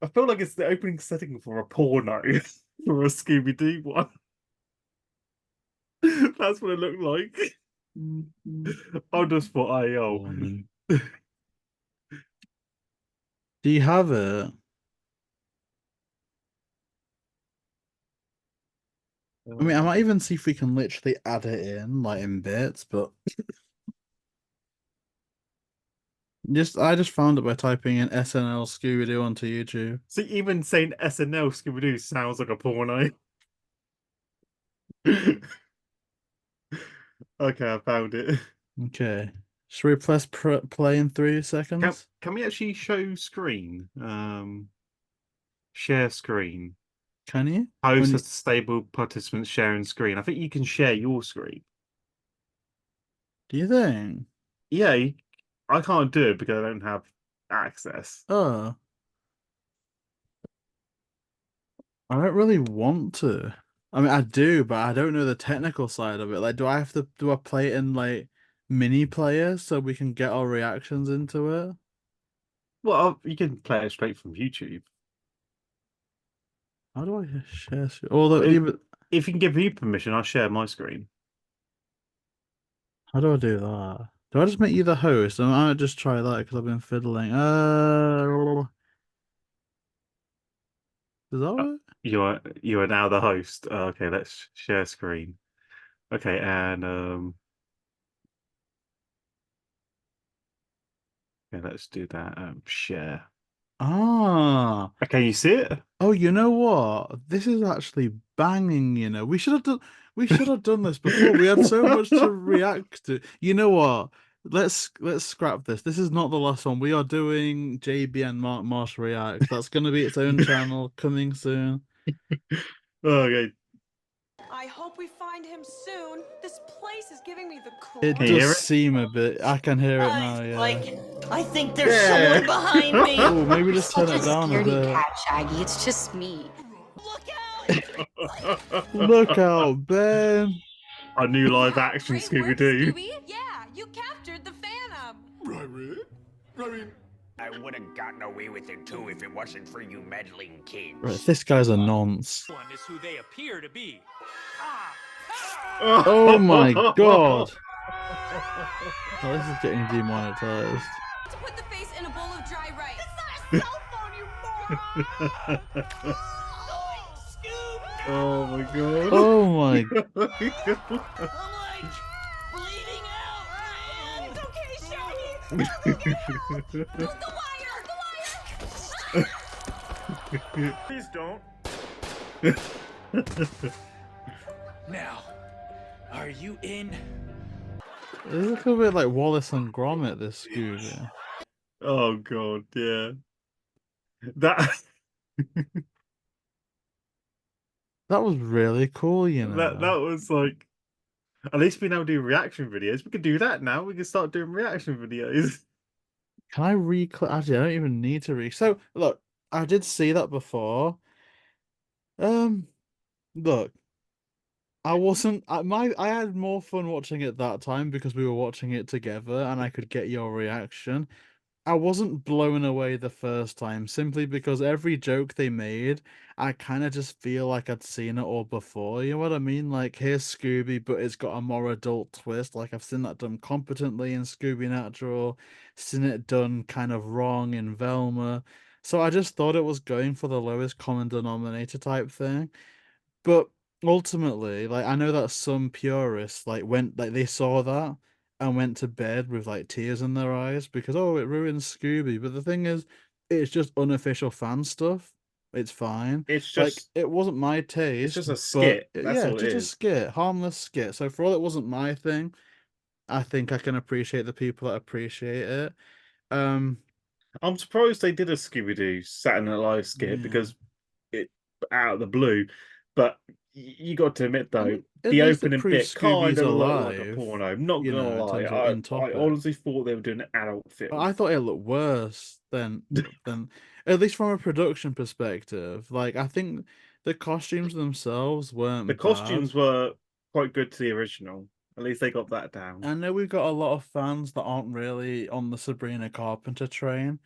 S2: I feel like it's the opening setting for a porno for a Scooby Doo one. That's what it looked like. I just thought, I oh,
S1: Woman. Do you have it? I mean, I might even see if we can literally add it in, like in bits, but just I just found it by typing in SNL Scooby Doo onto YouTube.
S2: see, even saying SNL Scooby Doo sounds like a porno. Okay, I found it.
S1: Okay. Should we press play in 3 seconds?
S2: Can we actually show screen? Share screen.
S1: Can you?
S2: Host
S1: When
S2: has
S1: you...
S2: to stable participants sharing screen. I think you can share your screen.
S1: Do you think?
S2: Yeah, I can't do it because I don't have access.
S1: Oh, I don't really want to. I mean, I do, but I don't know the technical side of it. Like, do I play it in like mini player so we can get our reactions into it?
S2: Well, you can play it straight from YouTube.
S1: How do I share? Although,
S2: If,
S1: yeah, but
S2: if you can give me permission, I'll share my screen.
S1: how do I do that? Do I just make you the host? I might just try that because I've been fiddling. Does that
S2: Uh,
S1: work?
S2: you are now the host. Okay, let's share screen. Okay, and okay, let's do that. Share.
S1: Ah.
S2: Okay, you see it?
S1: Oh, you know what? This is actually banging, you know. We should have done this before. We had so much to react to. You know what? Let's scrap this. This is not the last one. We are doing JB and Marsh Reacts. That's gonna be its own channel coming soon.
S2: Okay,
S3: I hope we find him soon. This place is giving me the
S1: It
S2: can you
S1: does
S2: hear
S3: creeps.
S2: it?
S1: seem a bit. I can hear it now, yeah.
S4: I think there's
S2: Yeah.
S4: someone behind me.
S1: Oh, maybe
S5: You're
S1: just turn
S5: such a
S1: it down a
S5: scaredy
S1: bit.
S5: cat, Shaggy. It's just me.
S3: Look out!
S1: Look out, Ben.
S2: A new live action
S3: Great
S2: Scooby
S3: work,
S2: Doo.
S3: Scooby. Yeah, you captured the Phantom.
S6: I would have gotten away with it too if it wasn't for you meddling kids.
S1: Right, this guy's a nonce.
S7: One is who they appear to be.
S1: Oh my god. Oh, this is getting demonetized.
S3: To put the face in a bowl of dry rice. It's not a cell phone, you moron! Scoob!
S2: Oh my god.
S1: Oh my.
S4: I'm like bleeding out.
S3: It's okay, Shaggy. The wire! The wire!
S6: Please don't.
S7: Now, are you in?
S1: This is a little bit like Wallace and Gromit, this Scooby.
S2: Oh god, yeah. That
S1: That was really cool, you
S2: that
S1: know.
S2: was like, at least we now do reaction videos. We can do that now. We can start doing reaction videos.
S1: Can I reclick? Actually, I don't even need to So look, I did see that before. Um, look, I wasn't. I had more fun watching it that time because we were watching it together, and I could get your reaction. I wasn't blown away the first time simply because every joke they made, I kind of just feel like I'd seen it all before. You know what I mean? Like, here's Scooby, but it's got a more adult twist. Like, I've seen that done competently in Scooby Natural, seen it done kind of wrong in Velma. So I just thought it was going for the lowest common denominator type thing. But ultimately, like I know that some purists went they saw that and went to bed with like tears in their eyes because oh it ruins Scooby. But the thing is, it's just unofficial fan stuff. It's fine.
S2: It's
S1: Like
S2: just
S1: it wasn't my
S2: it's
S1: taste,
S2: just a
S1: but
S2: skit. That's
S1: yeah,
S2: all it
S1: just a
S2: is.
S1: skit, harmless skit. So for all it wasn't my thing, I think I can appreciate the people that appreciate it. Um,
S2: I'm surprised they did a Scooby Doo Saturday Night Live skit
S1: yeah.
S2: because it out of the blue. But you got to admit
S1: I
S2: though,
S1: mean, at
S2: the
S1: least it
S2: opening
S1: proves
S2: bit kind
S1: Scooby's
S2: of looked like a
S1: alive,
S2: porno. I'm not
S1: you
S2: gonna
S1: know, in
S2: lie,
S1: terms of in
S2: I
S1: topic.
S2: honestly thought they were doing an adult film.
S1: I thought it looked worse than at least from a production perspective. Like I think the costumes themselves
S2: The
S1: weren't bad.
S2: costumes were quite good to the original. At least they got that down.
S1: I know we've got a lot of fans that aren't really on the Sabrina Carpenter train,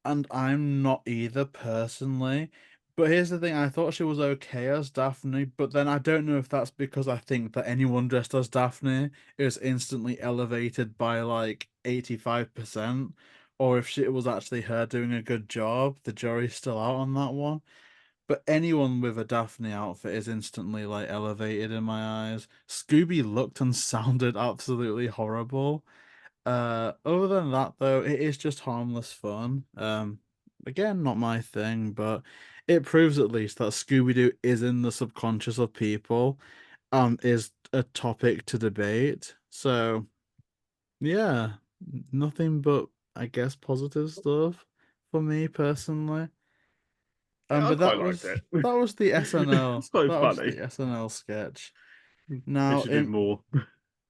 S1: and I'm not either personally. But here's the thing, I thought she was okay as Daphne, but then I don't know if that's because I think that anyone dressed as Daphne is instantly elevated by like 85%, or if it was actually her doing a good job. The jury's still out on that one. But anyone with a Daphne outfit is instantly like elevated in my eyes. Scooby looked and sounded absolutely horrible. Other than that, though, it is just harmless fun. Again, not my thing, but it proves at least that Scooby Doo is in the subconscious of people, is a topic to debate. So, yeah, nothing but I guess positive stuff for me personally.
S2: Yeah, I
S1: But
S2: quite liked it.
S1: that was the
S2: It's
S1: SNL.
S2: quite
S1: That was
S2: funny.
S1: the SNL sketch.
S2: They
S1: Now,
S2: should do more.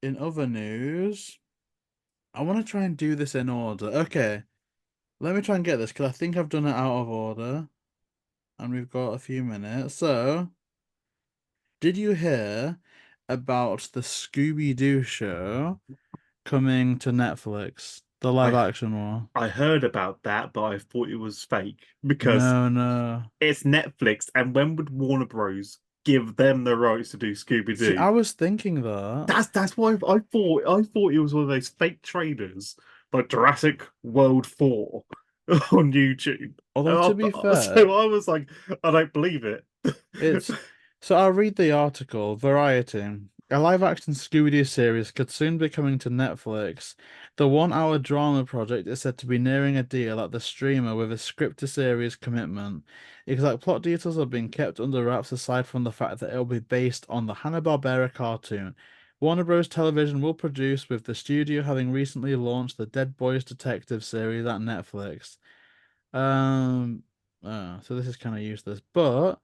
S1: in other news, I want to try and do this in order. Okay. Let me try and get this because I think I've done it out of order and we've got a few minutes. So, did you hear about the Scooby Doo show coming to Netflix? The live
S2: I
S1: action one?
S2: I heard about that, but I thought it was fake because
S1: No, no.
S2: it's Netflix, and when would Warner Bros. Give them the rights to do Scooby
S1: See,
S2: Doo?
S1: I was thinking that.
S2: That's why I thought it was one of those fake trailers like Jurassic World 4 on YouTube.
S1: Although, to be fair,
S2: So I was like, I don't believe it.
S1: it's so I'll read the article. Variety. A live-action Scooby-Doo series could soon be coming to Netflix. The one-hour drama project is said to be nearing a deal at the streamer with a script-to-series commitment. Exact plot details are being kept under wraps aside from the fact that it will be based on the Hanna-Barbera cartoon. Warner Bros. Television will produce, with the studio having recently launched the Dead Boys Detective series at Netflix. So this is kind of useless, but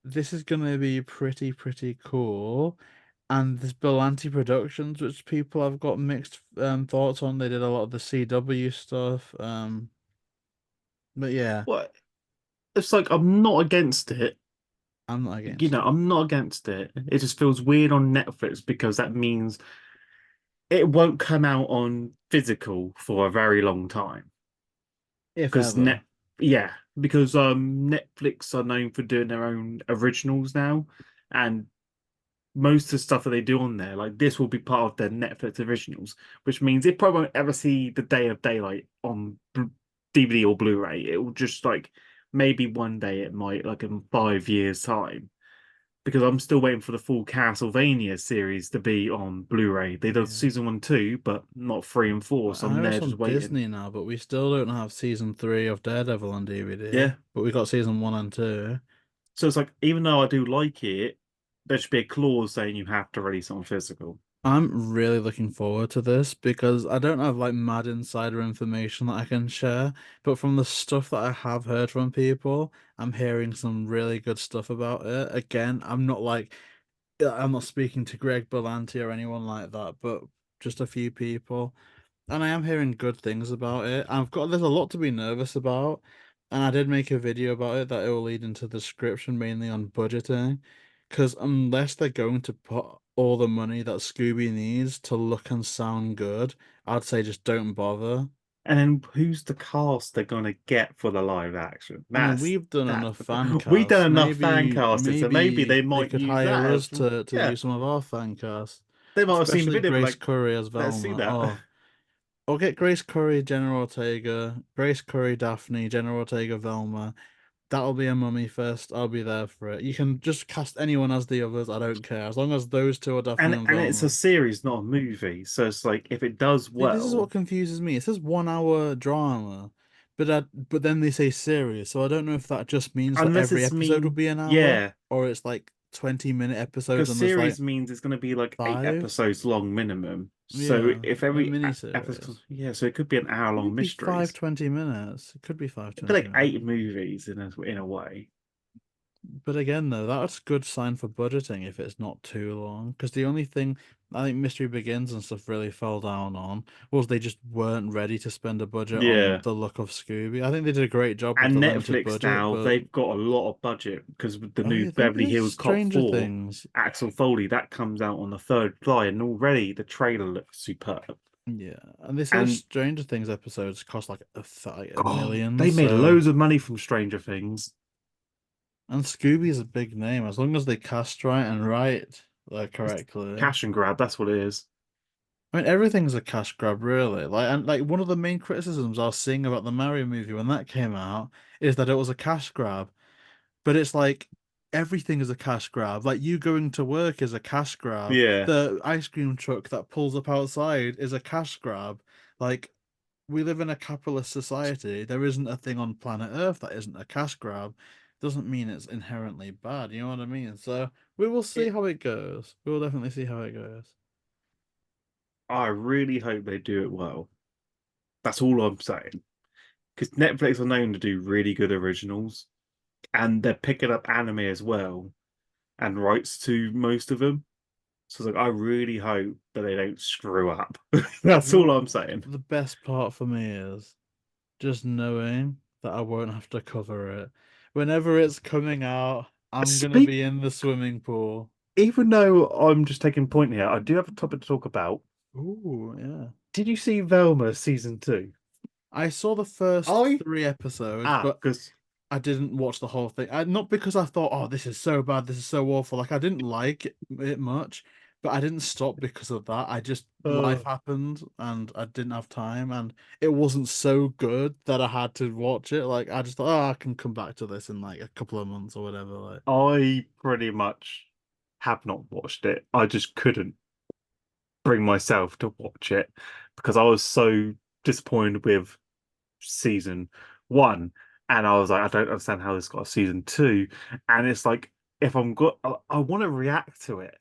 S1: this is gonna be pretty cool. And this Belanti Productions, which people have got mixed thoughts on. They did a lot of the CW stuff. But yeah,
S2: What? It's like I'm not against it.
S1: I'm not against it.
S2: I'm not against it. It just feels weird on Netflix because that means it won't come out on physical for a very long time.
S1: If
S2: Because
S1: ever.
S2: yeah, because Netflix are known for doing their own originals now, and most of the stuff that they do on there, like this will be part of their Netflix originals, which means it probably won't ever see the day of daylight on DVD or Blu-ray. It will just like maybe one day it might, like in 5 years' time. Because I'm still waiting for the full Castlevania series to be on Blu-ray. They did
S1: Yeah.
S2: season 1, 2, but not 3 and 4. So
S1: I
S2: I'm
S1: know
S2: there
S1: it's
S2: just
S1: on
S2: waiting.
S1: Disney now, but we still don't have season 3 of Daredevil on DVD.
S2: Yeah.
S1: But we got season 1 and 2.
S2: So it's like, even though I do like it, there should be a clause saying you have to release it on physical.
S1: I'm really looking forward to this because I don't have like mad insider information that I can share, but from the stuff that I have heard from people, I'm hearing some really good stuff about it. Again, I'm not speaking to Greg Berlanti or anyone like that, but just a few people. And I am hearing good things about it. There's a lot to be nervous about, and I did make a video about it that it will lead into the description mainly on budgeting, because unless they're going to put all the money that Scooby needs to look and sound good, I'd say just don't bother.
S2: And then who's the cast they're gonna get for the live action?
S1: I mean, we've done enough fan
S2: We've
S1: casts.
S2: done enough fan
S1: Maybe
S2: casting, so maybe they
S1: they
S2: might
S1: could
S2: use
S1: hire
S2: that
S1: us
S2: as
S1: to
S2: yeah.
S1: do some of our fan casts,
S2: They might have seen the
S1: especially
S2: video, but
S1: Grace
S2: like,
S1: Curry as
S2: let's see
S1: Velma.
S2: that.
S1: Oh, or get Grace Curry, Jenna Ortega, Grace Curry, Daphne, Jenna Ortega, Velma. That'll be a mummy fest. I'll be there for it. You can just cast anyone as the others. I don't care. As long as those two are Daphne and
S2: And it's a
S1: Velma.
S2: series, not a movie. So it's like if it does
S1: See, this is
S2: well,
S1: what confuses me. It says 1 hour drama, but then they say series. So I don't know if that just means that
S2: unless
S1: every
S2: it's
S1: episode will
S2: mean
S1: be an hour,
S2: yeah,
S1: or it's like 20-minute episodes
S2: because
S1: and there's like
S2: series means it's going to be like 8
S1: 5.
S2: episodes long minimum. So
S1: Yeah,
S2: if
S1: a
S2: every
S1: mini
S2: episode,
S1: series.
S2: yeah, so it could be an hour long
S1: Maybe
S2: mysteries.
S1: 20 minutes. It could be five
S2: It'd be
S1: 20
S2: like
S1: minutes.
S2: 8 movies in a way.
S1: But again, though, that's a good sign for budgeting if it's not too long. Because the only thing I think Mystery Begins and stuff really fell down on was they just weren't ready to spend a budget on
S2: Yeah.
S1: the look of Scooby. I think they did a great job with
S2: And
S1: the limited
S2: Netflix
S1: budget,
S2: now,
S1: but
S2: they've got a lot of budget because with the
S1: oh
S2: new
S1: yeah, they
S2: Beverly
S1: did
S2: Hills Cop
S1: Stranger
S2: 4,
S1: Things.
S2: Axel Foley, that comes out on the 3rd of July, and already the trailer looks superb.
S1: Yeah, and they say
S2: And
S1: Stranger Things episodes cost like a
S2: God,
S1: million.
S2: they made
S1: So
S2: loads of money from Stranger Things.
S1: and Scooby's a big name as long as they cast right and write correctly.
S2: Cash and grab, that's what it is.
S1: I mean, everything's a cash grab, really. And one of the main criticisms I was seeing about the Mario movie when that came out is that it was a cash grab. But it's like everything is a cash grab. Like you going to work is a cash grab.
S2: Yeah.
S1: The ice cream truck that pulls up outside is a cash grab. Like we live in a capitalist society. There isn't a thing on planet Earth that isn't a cash grab. Doesn't mean it's inherently bad. You know what I mean? So we will see
S2: It-
S1: how it goes. We will definitely see how it goes.
S2: I really hope they do it well. That's all I'm saying. Because Netflix are known to do really good originals, and they're picking up anime as well, and rights to most of them. So it's like, I really hope that they don't screw up. That's all I'm saying.
S1: The best part for me is just knowing that I won't have to cover it. Whenever it's coming out, I'm gonna be in the swimming pool.
S2: Even though I'm just taking point here, I do have a topic to talk about.
S1: Ooh, yeah.
S2: Did you see Velma season 2?
S1: I saw the first
S2: I-
S1: 3 episodes, but
S2: Because
S1: I didn't watch the whole thing. Not because I thought, oh, this is so bad, this is so awful. Like I didn't like it much, but I didn't stop because of that. I just life happened and I didn't have time, and it wasn't so good that I had to watch it. Like I just thought, oh, I can come back to this in like a couple of months or whatever. Like
S2: I pretty much have not watched it. I just couldn't bring myself to watch it because I was so disappointed with season 1, and I was like, I don't understand how this got a season 2. And it's like, if I want to react to it,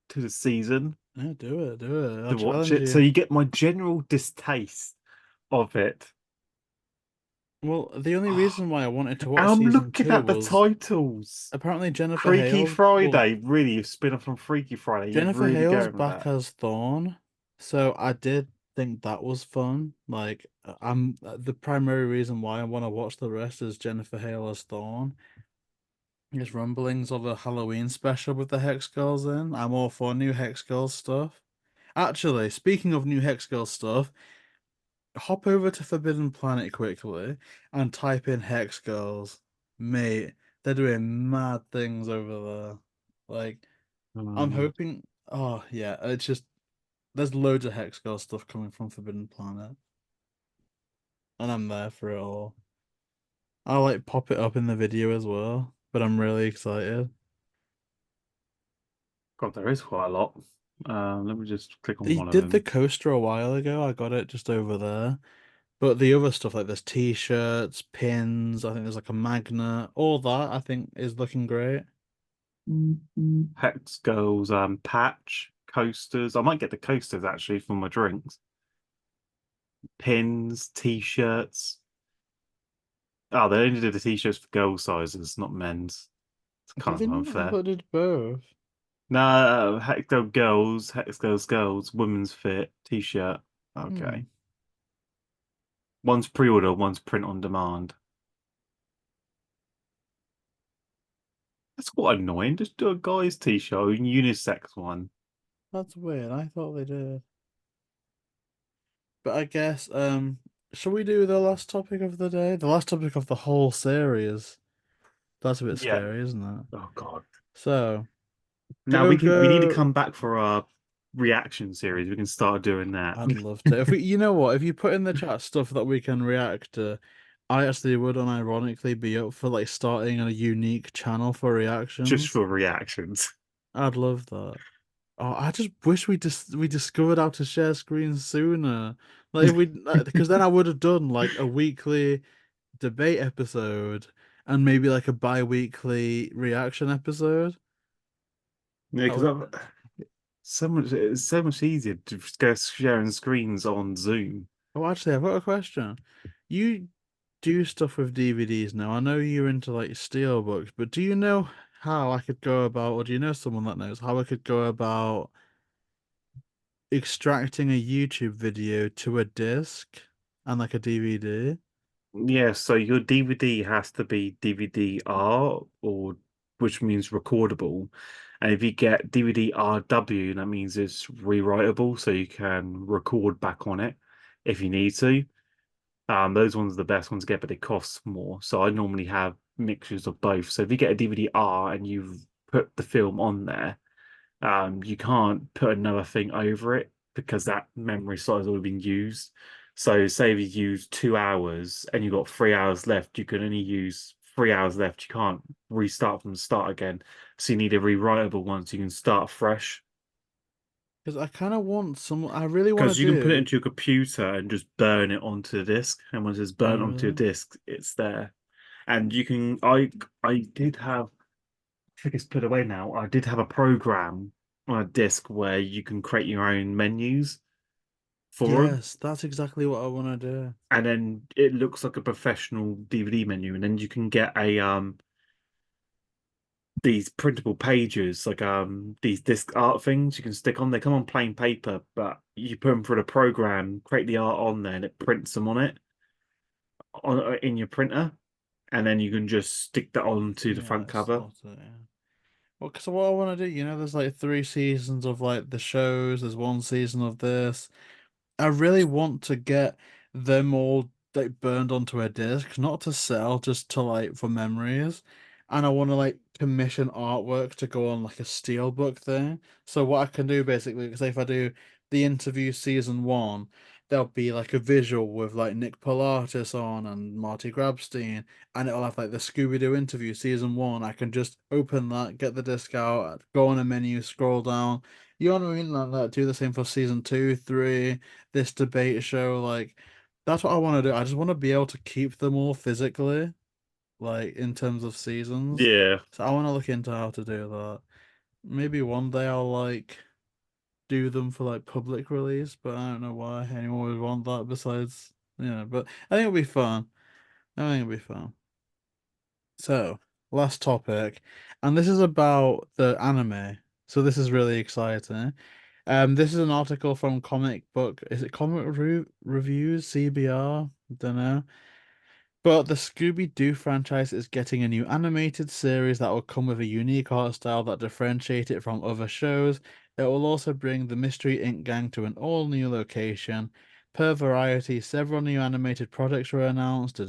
S2: to the season,
S1: yeah, do it, do it.
S2: to
S1: I'll
S2: watch
S1: challenge
S2: it,
S1: you.
S2: so you get my general distaste of it.
S1: Well, the only reason why I wanted to watch
S2: I'm
S1: season
S2: looking
S1: 2
S2: at the
S1: was
S2: titles.
S1: apparently Jennifer
S2: Freaky
S1: Hale's
S2: Friday, really, a spin-off from Freaky Friday. You're
S1: Jennifer
S2: really
S1: Hale's
S2: going with
S1: back
S2: that.
S1: as Thorn, so I did think that was fun. Like, I'm the primary reason why I want to watch the rest is Jennifer Hale as Thorn. There's rumblings of a Halloween special with the Hex Girls in. I'm all for new Hex Girls stuff. Actually, speaking of new Hex Girls stuff, hop over to Forbidden Planet quickly and type in Hex Girls. Mate, they're doing mad things over there. Like, I'm hoping. Oh, yeah, it's just. There's loads of Hex Girl stuff coming from Forbidden Planet. And I'm there for it all. I'll like pop it up in the video as well, but I'm really excited.
S2: God, there is quite a lot. Let me just click on
S1: He
S2: one of
S1: did the
S2: them.
S1: coaster a while ago. I got it just over there. But the other stuff, like there's t-shirts, pins, I think there's like a magnet, all that I think is looking great.
S2: Hex Girls, patch, coasters. I might get the coasters actually for my drinks. Pins, t-shirts. Oh, they only did the t-shirts for girl sizes, not men's. It's kind of
S1: I
S2: unfair.
S1: thought they did both.
S2: No, Hex Girls, Girls, women's fit, t-shirt. Okay. One's pre-order, one's print on demand. That's quite annoying. Just do a guy's t-shirt, a unisex one.
S1: That's weird. I thought they did. But I guess, shall we do the last topic of the day? The last topic of the whole series. That's a bit
S2: Yeah.
S1: scary, isn't it?
S2: Oh God.
S1: So,
S2: Now we need to
S1: Go.
S2: come back for our reaction series. We can start doing that.
S1: I'd love to. If we, you know what, if you put in the chat stuff that we can react to, I actually would unironically be up for like starting a unique channel for reactions.
S2: Just for reactions.
S1: I'd love that. Oh, I just wish we discovered how to share screens sooner. Like if we, because then I would have done like a weekly debate episode and maybe like a bi-weekly reaction episode.
S2: Yeah, because it's so much easier to just go sharing screens on Zoom.
S1: Oh, actually, I've got a question. You do stuff with DVDs now. I know you're into like steelbooks, but do you know how I could go about, or do you know someone that knows how I could go about extracting a YouTube video to a disc and like a DVD?
S2: Yeah, so your DVD has to be DVD-R, or which means recordable. And if you get DVD-RW, that means it's rewritable, so you can record back on it if you need to. Those ones are the best ones to get, but they cost more. So I normally have mixtures of both. So if you get a DVD-R and you've put the film on there, you can't put another thing over it because that memory slot has already been used. So say if you use 2 hours and you've got 3 hours left, you can only use 3 hours left. You can't restart from the start again. So you need a rewritable one so you can start fresh.
S1: Because I kind of want some. I really want to
S2: Because you can put it
S1: do.
S2: into your computer and just burn it onto the disk. And once it's
S1: Oh,
S2: burnt onto your
S1: really?
S2: disk, it's there. And you can I did have, I think it's put away now. I did have a program on a disk where you can create your own menus for them,
S1: Yes, that's exactly what I want to do.
S2: and then it looks like a professional DVD menu, and then you can get a these printable pages, like these disc art things you can stick on. They come on plain paper, but you put them through the program, create the art on there, and it prints them on it in your printer, and then you can just stick that onto the front
S1: Yeah,
S2: cover.
S1: slot it, yeah. Well, because what I want to do, there's like 3 seasons of like the shows. There's 1 season of this. I really want to get them all like burned onto a disc, not to sell, just to like for memories. And I want to like commission artwork to go on like a steelbook thing. So what I can do basically, because if I do the interview season 1, there'll be like a visual with like Nick Pilatus on and Marty Grabstein, and it'll have like the Scooby Doo interview season 1. I can just open that, get the disc out, go on a menu, scroll down. You know what I mean? Like that. Do the same for season 2, 3, this debate show. Like that's what I want to do. I just want to be able to keep them all physically, like in terms of seasons.
S2: Yeah,
S1: So I want to look into how to do that. Maybe one day I'll like do them for like public release, but I don't know why anyone would want that besides, but I think it'll be fun. I think it'll be fun. So, last topic, and this is about the anime. So this is really exciting. This is an article from Comic Book. Is it Reviews? CBR? Don't know. But the Scooby Doo franchise is getting a new animated series that will come with a unique art style that differentiate it from other shows. It will also bring the Mystery Inc. gang to an all-new location. Per Variety, several new animated projects were announced.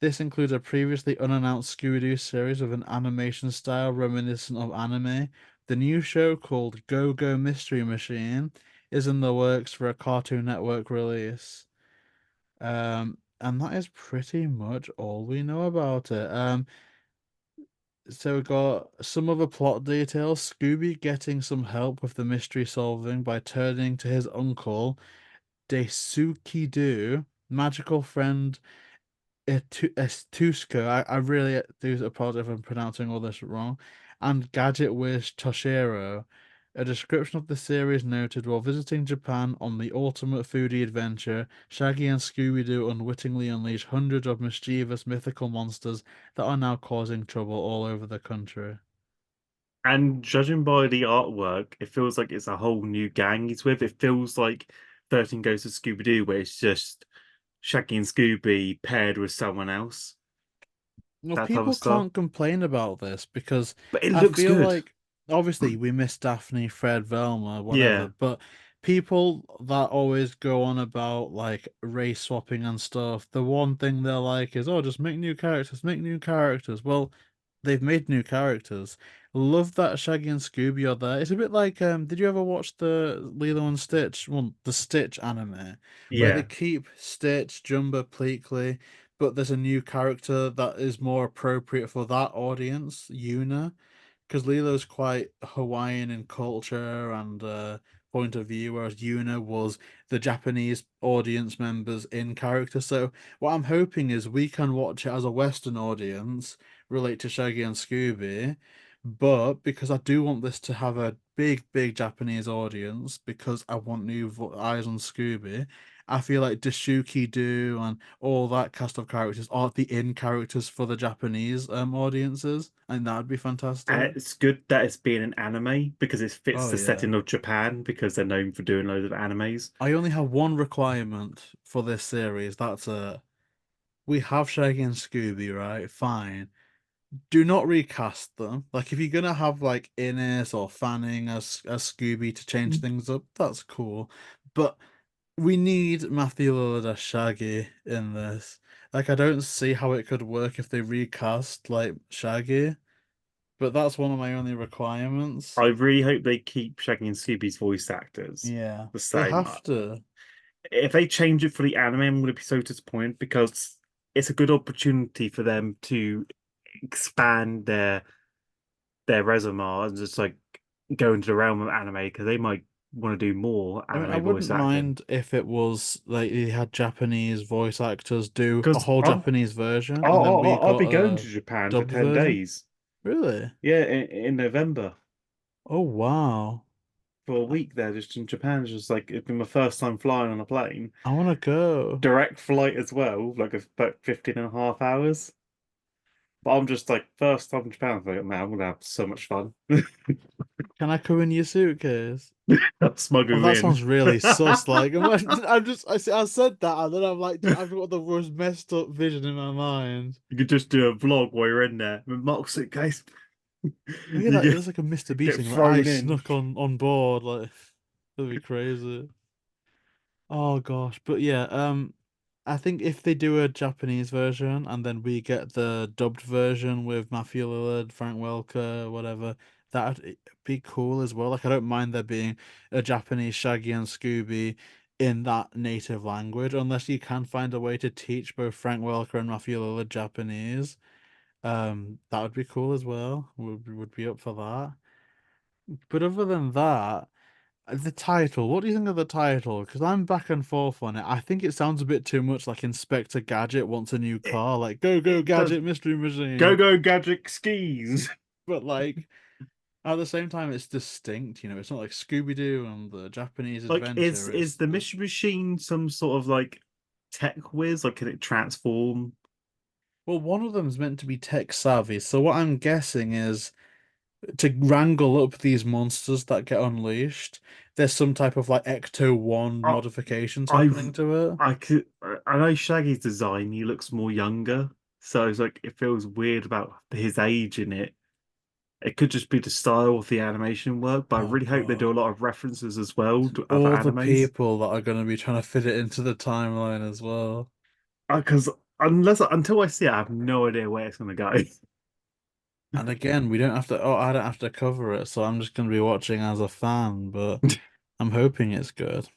S1: This includes a previously unannounced Scooby Doo series with an animation style reminiscent of anime. The new show, called Go Go Mystery Machine, is in the works for a Cartoon Network release. And that is pretty much all we know about it. So we got some other plot details. Scooby getting some help with the mystery solving by turning to his uncle, Daisuke Doo, magical friend Tusko. I really do apologize if I'm pronouncing all this wrong. And Gadget Wiz Toshiro. A description of the series noted while visiting Japan on the ultimate foodie adventure, Shaggy and Scooby-Doo unwittingly unleash hundreds of mischievous mythical monsters that are now causing trouble all over the country.
S2: and judging by the artwork, it feels like it's a whole new gang he's with. It feels like 13 Ghosts of Scooby Doo, where it's just Shaggy and Scooby paired with someone else,
S1: Well,
S2: that type of
S1: people
S2: stuff.
S1: can't complain about this because
S2: But it
S1: I
S2: looks
S1: feel
S2: good.
S1: like obviously we miss Daphne, Fred, Velma,
S2: Yeah,
S1: whatever, but people that always go on about like race swapping and stuff, the one thing they're like is, oh, just make new characters, make new characters. Well, they've made new characters. Love that Shaggy and Scooby are there. It's a bit like did you ever watch the Lilo and Stitch, well, the Stitch anime, where they
S2: yeah.
S1: keep Stitch, Jumbo, Pleakley, but there's a new character that is more appropriate for that audience, Yuna, because Lilo's quite Hawaiian in culture and point of view, whereas Yuna was the Japanese audience members in character. So what I'm hoping is we can watch it as a Western audience, relate to Shaggy and Scooby, but because I do want this to have a big, big Japanese audience, because I want new eyes on Scooby. I feel like Dashuki Do and all that cast of characters are the in characters for the Japanese audiences, and that would be
S2: And
S1: fantastic.
S2: it's good that it's being an anime because it fits
S1: Oh
S2: the
S1: yeah.
S2: setting of Japan because they're known for doing loads of animes.
S1: I only have one requirement for this series. That's we have Shaggy and Scooby, right? Fine. Do not recast them. Like if you're gonna have like Innes or Fanning as Scooby to change things up, that's cool. But we need Matthew Lillard as Shaggy in this. Like I don't see how it could work if they recast like Shaggy. But that's one of my only requirements.
S2: I really hope they keep Shaggy and Scooby's voice actors
S1: Yeah,
S2: the
S1: they
S2: same.
S1: have to.
S2: If they change it for the anime, I'm going to be so disappointed because it's a good opportunity for them to expand their reservoir and just like go into the realm of anime because they might want to do more
S1: I mean, I
S2: anime voice
S1: wouldn't
S2: acting.
S1: mind if it was like they had Japanese voice actors do a
S2: Because
S1: whole
S2: I'm
S1: Japanese version, and then we
S2: I'll
S1: got
S2: be going
S1: a
S2: to Japan for
S1: dubbed
S2: 10
S1: version.
S2: days.
S1: Really?
S2: Yeah, in November
S1: Oh wow!
S2: for a week there, just in Japan. It's just like it's been my first time flying on a plane.
S1: I want to go.
S2: Direct flight as well, like about 15 and a half hours. But I'm just like, first time in Japan, I'm like, man, I'm gonna have so much fun.
S1: Can I come in your suitcase?
S2: I'll
S1: Oh,
S2: smuggle
S1: that
S2: in.
S1: sounds really sus. Like, I'm just, I said that, and then I'm like, I've got the most messed up vision in my mind.
S2: You could just do a vlog while you're in there with Mark's suitcase.
S1: Oh yeah,
S2: You
S1: that is like a Mr. Beast
S2: get
S1: thing. Like, I
S2: thrown in.
S1: snuck on board. Like, that'd be crazy. Oh gosh, but yeah, I think if they do a Japanese version and then we get the dubbed version with Matthew Lillard, Frank Welker, whatever, that'd be cool as well. Like I don't mind there being a Japanese Shaggy and Scooby in that native language, unless you can find a way to teach both Frank Welker and Matthew Lillard Japanese. That would be cool as well. Would be up for that. But other than that. The title, what do you think of the title? Because I'm back and forth on it. I think it sounds a bit too much like Inspector Gadget wants a new
S2: It,
S1: car, like go go
S2: it does.
S1: Gadget Mystery
S2: Go
S1: Machine.
S2: go gadget skis.
S1: But like at the same time, it's distinct. It's not like Scooby Doo and the Japanese
S2: Like,
S1: adventure.
S2: is the Mystery Machine some sort of like tech whiz? Like, can it transform?
S1: Well, one of them's meant to be tech savvy. So what I'm guessing is to wrangle up these monsters that get unleashed. There's some type of like Ecto One
S2: I,
S1: modifications
S2: I've
S1: happening to it.
S2: I know Shaggy's design. He looks more younger, so it's like it feels weird about his age in it. It could just be the style of the animation work, but I
S1: Oh
S2: really hope they
S1: God.
S2: do a lot of references as well to other
S1: All the
S2: animes.
S1: people that are going to be trying to fit it into the timeline as well.
S2: Because until I see it, I have no idea where it's going to go.
S1: And again, we don't have to. Oh, I don't have to cover it, so I'm just going to be watching as a fan. But I'm hoping it's good.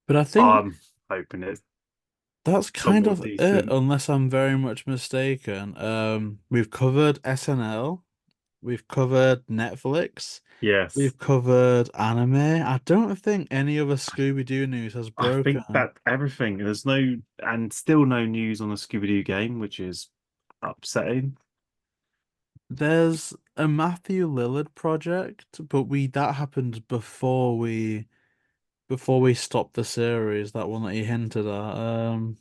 S1: But I think
S2: I'm hoping it's
S1: that's kind
S2: somewhat
S1: of it,
S2: decent.
S1: unless I'm very much mistaken. We've covered SNL, we've covered Netflix,
S2: Yes,
S1: we've covered anime. I don't think any other Scooby Doo news has
S2: I think
S1: broken.
S2: that everything. There's no and still no news on the Scooby Doo game, which is upsetting.
S1: There's a Matthew Lillard project, but we that happened before we stopped the series, that one that he hinted at.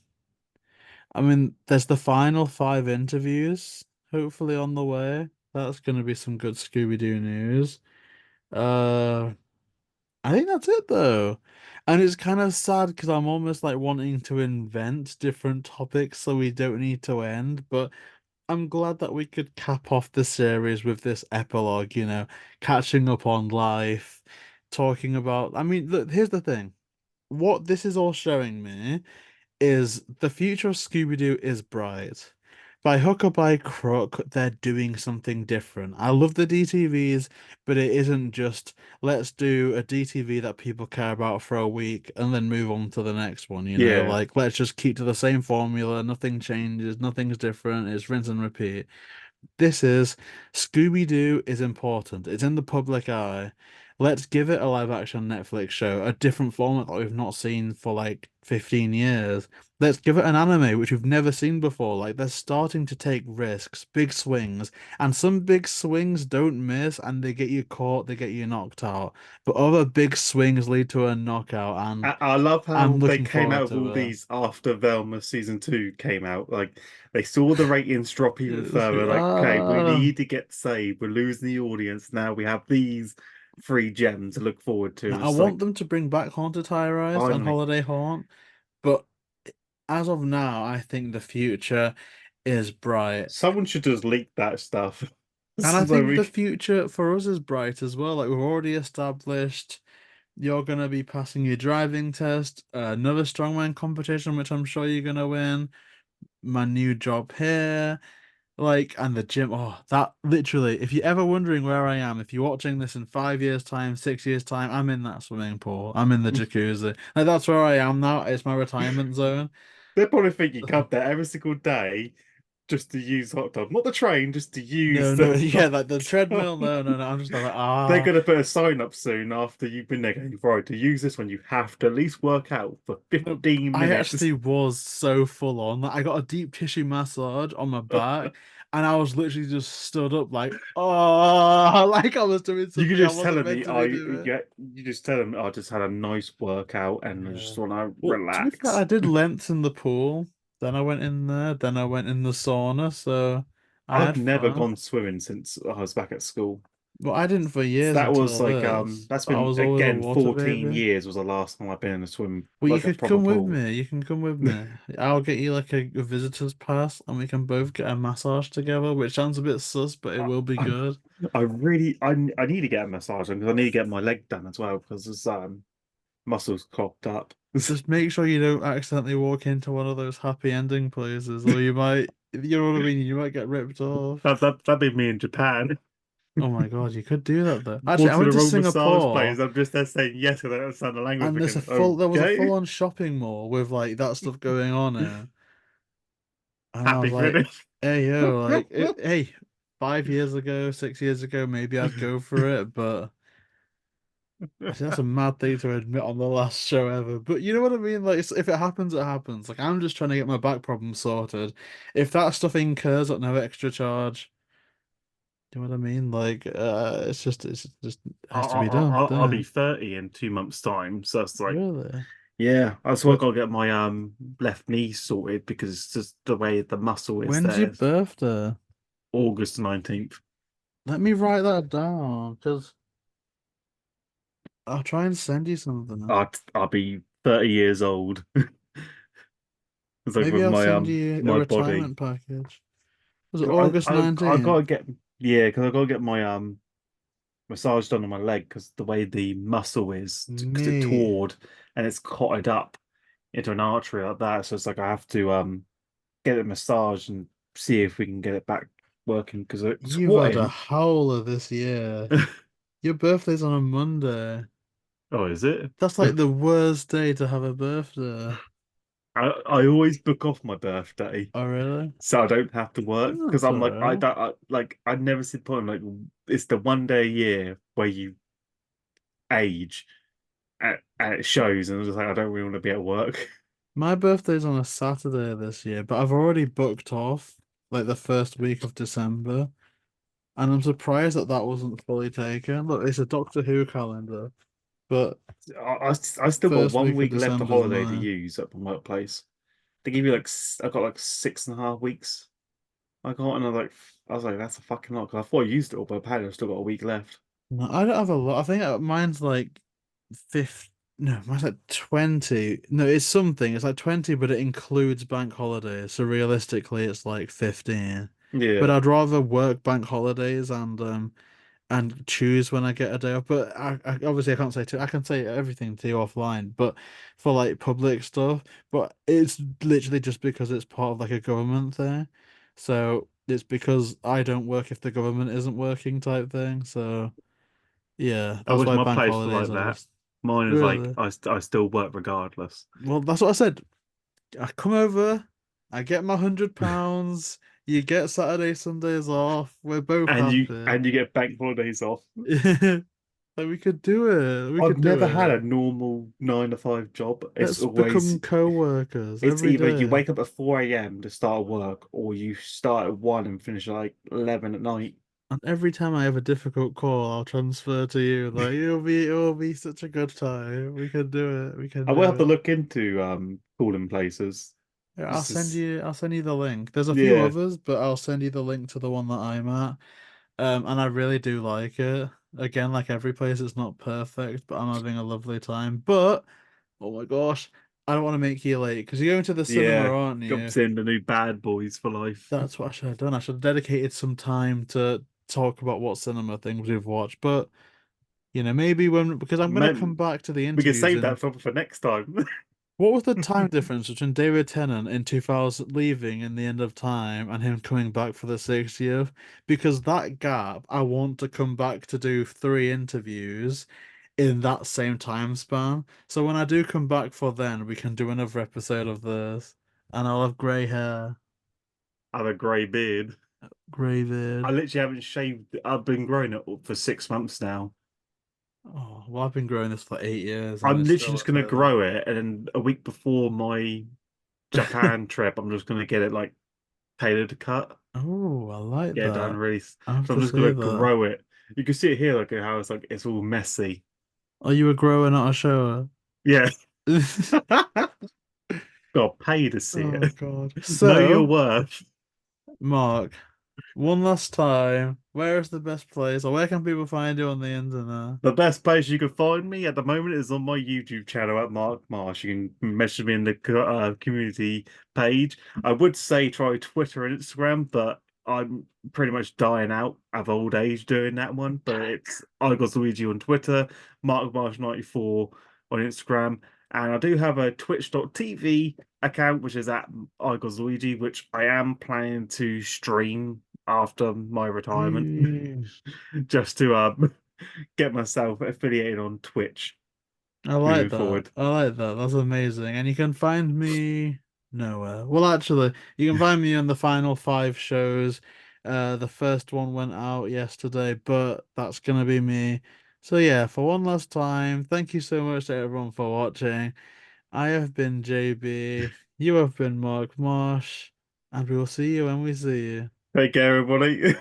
S1: I mean, there's the final 5 interviews, hopefully on the way. That's gonna be some good Scooby-Doo news. Uh I think that's it though. And it's kind of sad because I'm almost like wanting to invent different topics so we don't need to end. But I'm glad that we could cap off the series with this epilogue, catching up on life, talking about. I mean, look, here's the thing. What this is all showing me is the future of Scooby Doo is bright. By hook or by crook, they're doing something different. I love the DTVs, but it isn't just let's do a DTV that people care about for a week and then move on to the next one,
S2: Yeah.
S1: Like let's just keep to the same formula, nothing changes, nothing's different, it's rinse and repeat. This is Scooby Doo is important. It's in the public eye. Let's give it a live action Netflix show, a different format that we've not seen for like 15 years. Let's give it an anime, which we've never seen before. Like, they're starting to take risks, big swings, and some big swings don't miss and they get you caught, they get you knocked out. But other big swings lead to a knockout, and
S2: I love how
S1: I'm
S2: they
S1: looking
S2: came out
S1: forward
S2: with all
S1: to it.
S2: these after Velma season 2 came out. Like they saw the ratings drop even
S1: It's
S2: further. Like, okay, we need to get saved. We're losing the audience now. We have these three gems to look forward to.
S1: Now, I
S2: It's
S1: want
S2: like
S1: them to bring back Haunted High Rise and
S2: finally,
S1: Holiday Haunt, but as of now, I think the future is bright.
S2: someone should just leak that stuff.
S1: And I
S2: So
S1: think
S2: we
S1: the future for us is bright as well. Like, we've already established you're going to be passing your driving test, another strongman competition, which I'm sure you're going to win, my new job here, like, and the gym. Oh, that literally, if you're ever wondering where I am, if you're watching this in 5 years' time, 6 years' time, I'm in that swimming pool. I'm in the jacuzzi. Like, that's where I am now. It's my retirement zone.
S2: they probably think you come there every single day just to use hot tub, not the train, just to
S1: No,
S2: use
S1: no,
S2: the
S1: yeah,
S2: hot
S1: like the
S2: tub.
S1: treadmill. No, no, no. I'm just like,
S2: They're
S1: ah.
S2: gonna put a sign up soon after you've been there going, right, to use this one, you have to at least work out for
S1: No,
S2: 15
S1: I
S2: minutes.
S1: actually was so full on. Like, I got a deep tissue massage on my back, and I was literally just stood up, like, oh, like I was doing
S2: You could
S1: something I
S2: just tell
S1: wasn't
S2: them
S1: meant to be doing.
S2: you just tell them I just had a nice workout and I
S1: Yeah.
S2: just want to
S1: Well, to be fair, I
S2: relax.
S1: did lengths in the pool. Then I went in there. Then I went in the sauna. So I
S2: I've
S1: had
S2: never
S1: fun.
S2: gone swimming since I was back at school.
S1: Well, I didn't for
S2: So
S1: years
S2: that was
S1: until
S2: like
S1: this.
S2: that's
S1: I
S2: been
S1: was always a
S2: again
S1: water
S2: 14
S1: baby.
S2: years was the last time I've been in a swim
S1: Well, you
S2: like a
S1: could
S2: proper
S1: come with
S2: pool.
S1: me. You can come with me. I'll get you like a visitor's pass and we can both get a massage together, which sounds a bit sus, but it will be
S2: I,
S1: good.
S2: I really I need to get a massage because I need to get my leg done as well because there's muscles clogged up.
S1: Just make sure you don't accidentally walk into one of those happy ending places, or you might, you know what I mean? You might get ripped off.
S2: That'd be me in Japan.
S1: Oh my God, you could do that though. Actually,
S2: Walk
S1: I
S2: to
S1: went
S2: the
S1: to
S2: wrong massage place.
S1: Singapore
S2: I'm just there saying yes and I don't understand the language.
S1: and
S2: Thinking,
S1: there was a
S2: okay,
S1: full-on shopping mall with like that stuff going on there. And I
S2: happy
S1: was like,
S2: finish.
S1: hey yo, like hey, 5 years ago, 6 years ago, maybe I'd go for it, but I think that's a mad thing to admit on the last show ever. But you know what I mean? Like, if it happens, it happens. Like, I'm just trying to get my back problem sorted. If that stuff incurs at no extra charge, do you know what I mean? Like, it's just has to be done,
S2: I'll
S1: doesn't
S2: be
S1: it?
S2: 30 in 2 months' time. So it's like,
S1: Really?
S2: yeah, that's why I
S1: But
S2: gotta get my left knee sorted because it's just the way the muscle is
S1: when's your
S2: there.
S1: birthday?
S2: August 19th.
S1: Let me write that down, because I'll try and send you something.
S2: I'll be 30 years old. It's like
S1: Maybe
S2: with
S1: I'll send you a
S2: my body.
S1: retirement package. Was it August
S2: I gotta
S1: 19th?
S2: get yeah, because I gotta get my massage done on my leg because the way the muscle is because it
S1: Me.
S2: tore and it's clotted up into an artery like that. So it's like I have to get it massaged and see if we can get it back working because
S1: You've had a
S2: squatting.
S1: howler this year. Your birthday's on a Monday.
S2: Oh, is it?
S1: That's like the worst day to have a birthday.
S2: I always book off my birthday
S1: Oh, really?
S2: so I don't have to work
S1: Oh,
S2: because
S1: that's
S2: I'm like I
S1: alright.
S2: don't I never see the point like it's the one day a year where you age and it shows and I'm just like I don't really want to be at work.
S1: My birthday's on a Saturday this year, but I've already booked off like the first week of December, and I'm surprised that that wasn't fully taken. Look, it's a Doctor Who calendar, but
S2: I still got
S1: first
S2: one
S1: week of
S2: week left of
S1: December's
S2: holiday to
S1: mine.
S2: use at my workplace. They give you like I got like 6.5 weeks. I got and I was like that's a fucking lot because I thought I used it all, but apparently I've still got a week left.
S1: No, I don't have a lot. I think mine's like 50. No, mine's like 20. No, it's something. It's like 20, but it includes bank holidays. So realistically, it's like 15. But
S2: Yeah.
S1: I'd rather work bank holidays and choose when I get a day off. But obviously I can't say I can say everything to you offline. But for like public stuff, but it's literally just because it's part of like a government thing. So it's because I don't work if the government isn't working type thing. So yeah,
S2: I
S1: that's
S2: wish
S1: why
S2: my
S1: bank
S2: place was
S1: holidays
S2: like
S1: are
S2: that.
S1: just
S2: Mine is like
S1: really.
S2: I still work regardless.
S1: Well, that's what I said. I come over, I get my £100. You get Saturday, Sundays off. We're both happy.
S2: And you get bank holidays off.
S1: Like we could do it. We
S2: I've
S1: could do
S2: never had a
S1: it.
S2: normal 9 to 5 job. It's
S1: Let's
S2: always
S1: become co-workers
S2: it's
S1: every
S2: either you
S1: day.
S2: wake up at 4 a.m. to start work or you start at 1 and finish at like 11 at night.
S1: And every time I have a difficult call, I'll transfer to you. Like it'll be such a good time. We can do it. We can
S2: I will
S1: do
S2: have to
S1: it.
S2: look into calling places.
S1: Yeah,
S2: Just to s-
S1: I'll send you the link. There's a few
S2: yeah.
S1: others, but I'll send you the link to the one that I'm at. And I really do like it. Again, like every place, it's not perfect, but I'm having a lovely time. But oh my gosh, I don't want to make you late because you're going to the cinema,
S2: Yeah.
S1: aren't you?
S2: Jumps in the new bad boys for life.
S1: That's what I should have done. I should have dedicated some time to talk about what cinema things we've watched. But maybe when because I'm gonna come
S2: Man,
S1: back to the
S2: we can
S1: interviews
S2: save
S1: in
S2: that for next time.
S1: what was the time difference between David Tennant in 2000 leaving in the end of time and him coming back for the 60th? Because that gap, I want to come back to do 3 interviews in that same time span. So when I do come back for then, we can do another episode of this, and I'll have grey hair,
S2: Have a grey beard.
S1: grey
S2: I
S1: beard.
S2: literally haven't shaved. I've been growing it for 6 months now.
S1: Oh, well, I've been growing this for 8 years, and
S2: I'm
S1: it
S2: literally
S1: still
S2: just
S1: looks
S2: gonna
S1: like that.
S2: grow it, and then a week before my Japan trip, I'm just gonna get it like tailored cut,
S1: Oh, I like
S2: get it done
S1: that.
S2: really.
S1: I have
S2: So I'm
S1: to
S2: just
S1: say
S2: gonna
S1: that.
S2: grow it. You can see it here, like how it's like it's all messy.
S1: Are you a grower, not a shower?
S2: Yeah, got pay to see
S1: Oh
S2: it.
S1: God.
S2: Know your
S1: So,
S2: worth.
S1: Mark, one last time, where is the best place, or where can people find you on the internet?
S2: The best place you can find me at the moment is on my YouTube channel at Mark Marsh. You can message me in the community page. I would say try Twitter and Instagram, but I'm pretty much dying out of old age doing that one. But it's I got Luigi on Twitter, Mark Marsh 94 on Instagram, and I do have a Twitch.tv account, which is at Luigi, which I am planning to stream after my retirement,
S1: Mm.
S2: just to get myself affiliated on Twitch
S1: I like
S2: moving
S1: that.
S2: forward.
S1: I like that. That's amazing. And you can find me nowhere. Well, actually, you can find me on the final 5 shows. The first one went out yesterday, but that's gonna be me. So yeah, for one last time, thank you so much to everyone for watching. I have been JB, you have been Mark Marsh, and we will see you when we see you.
S2: Take care, everybody.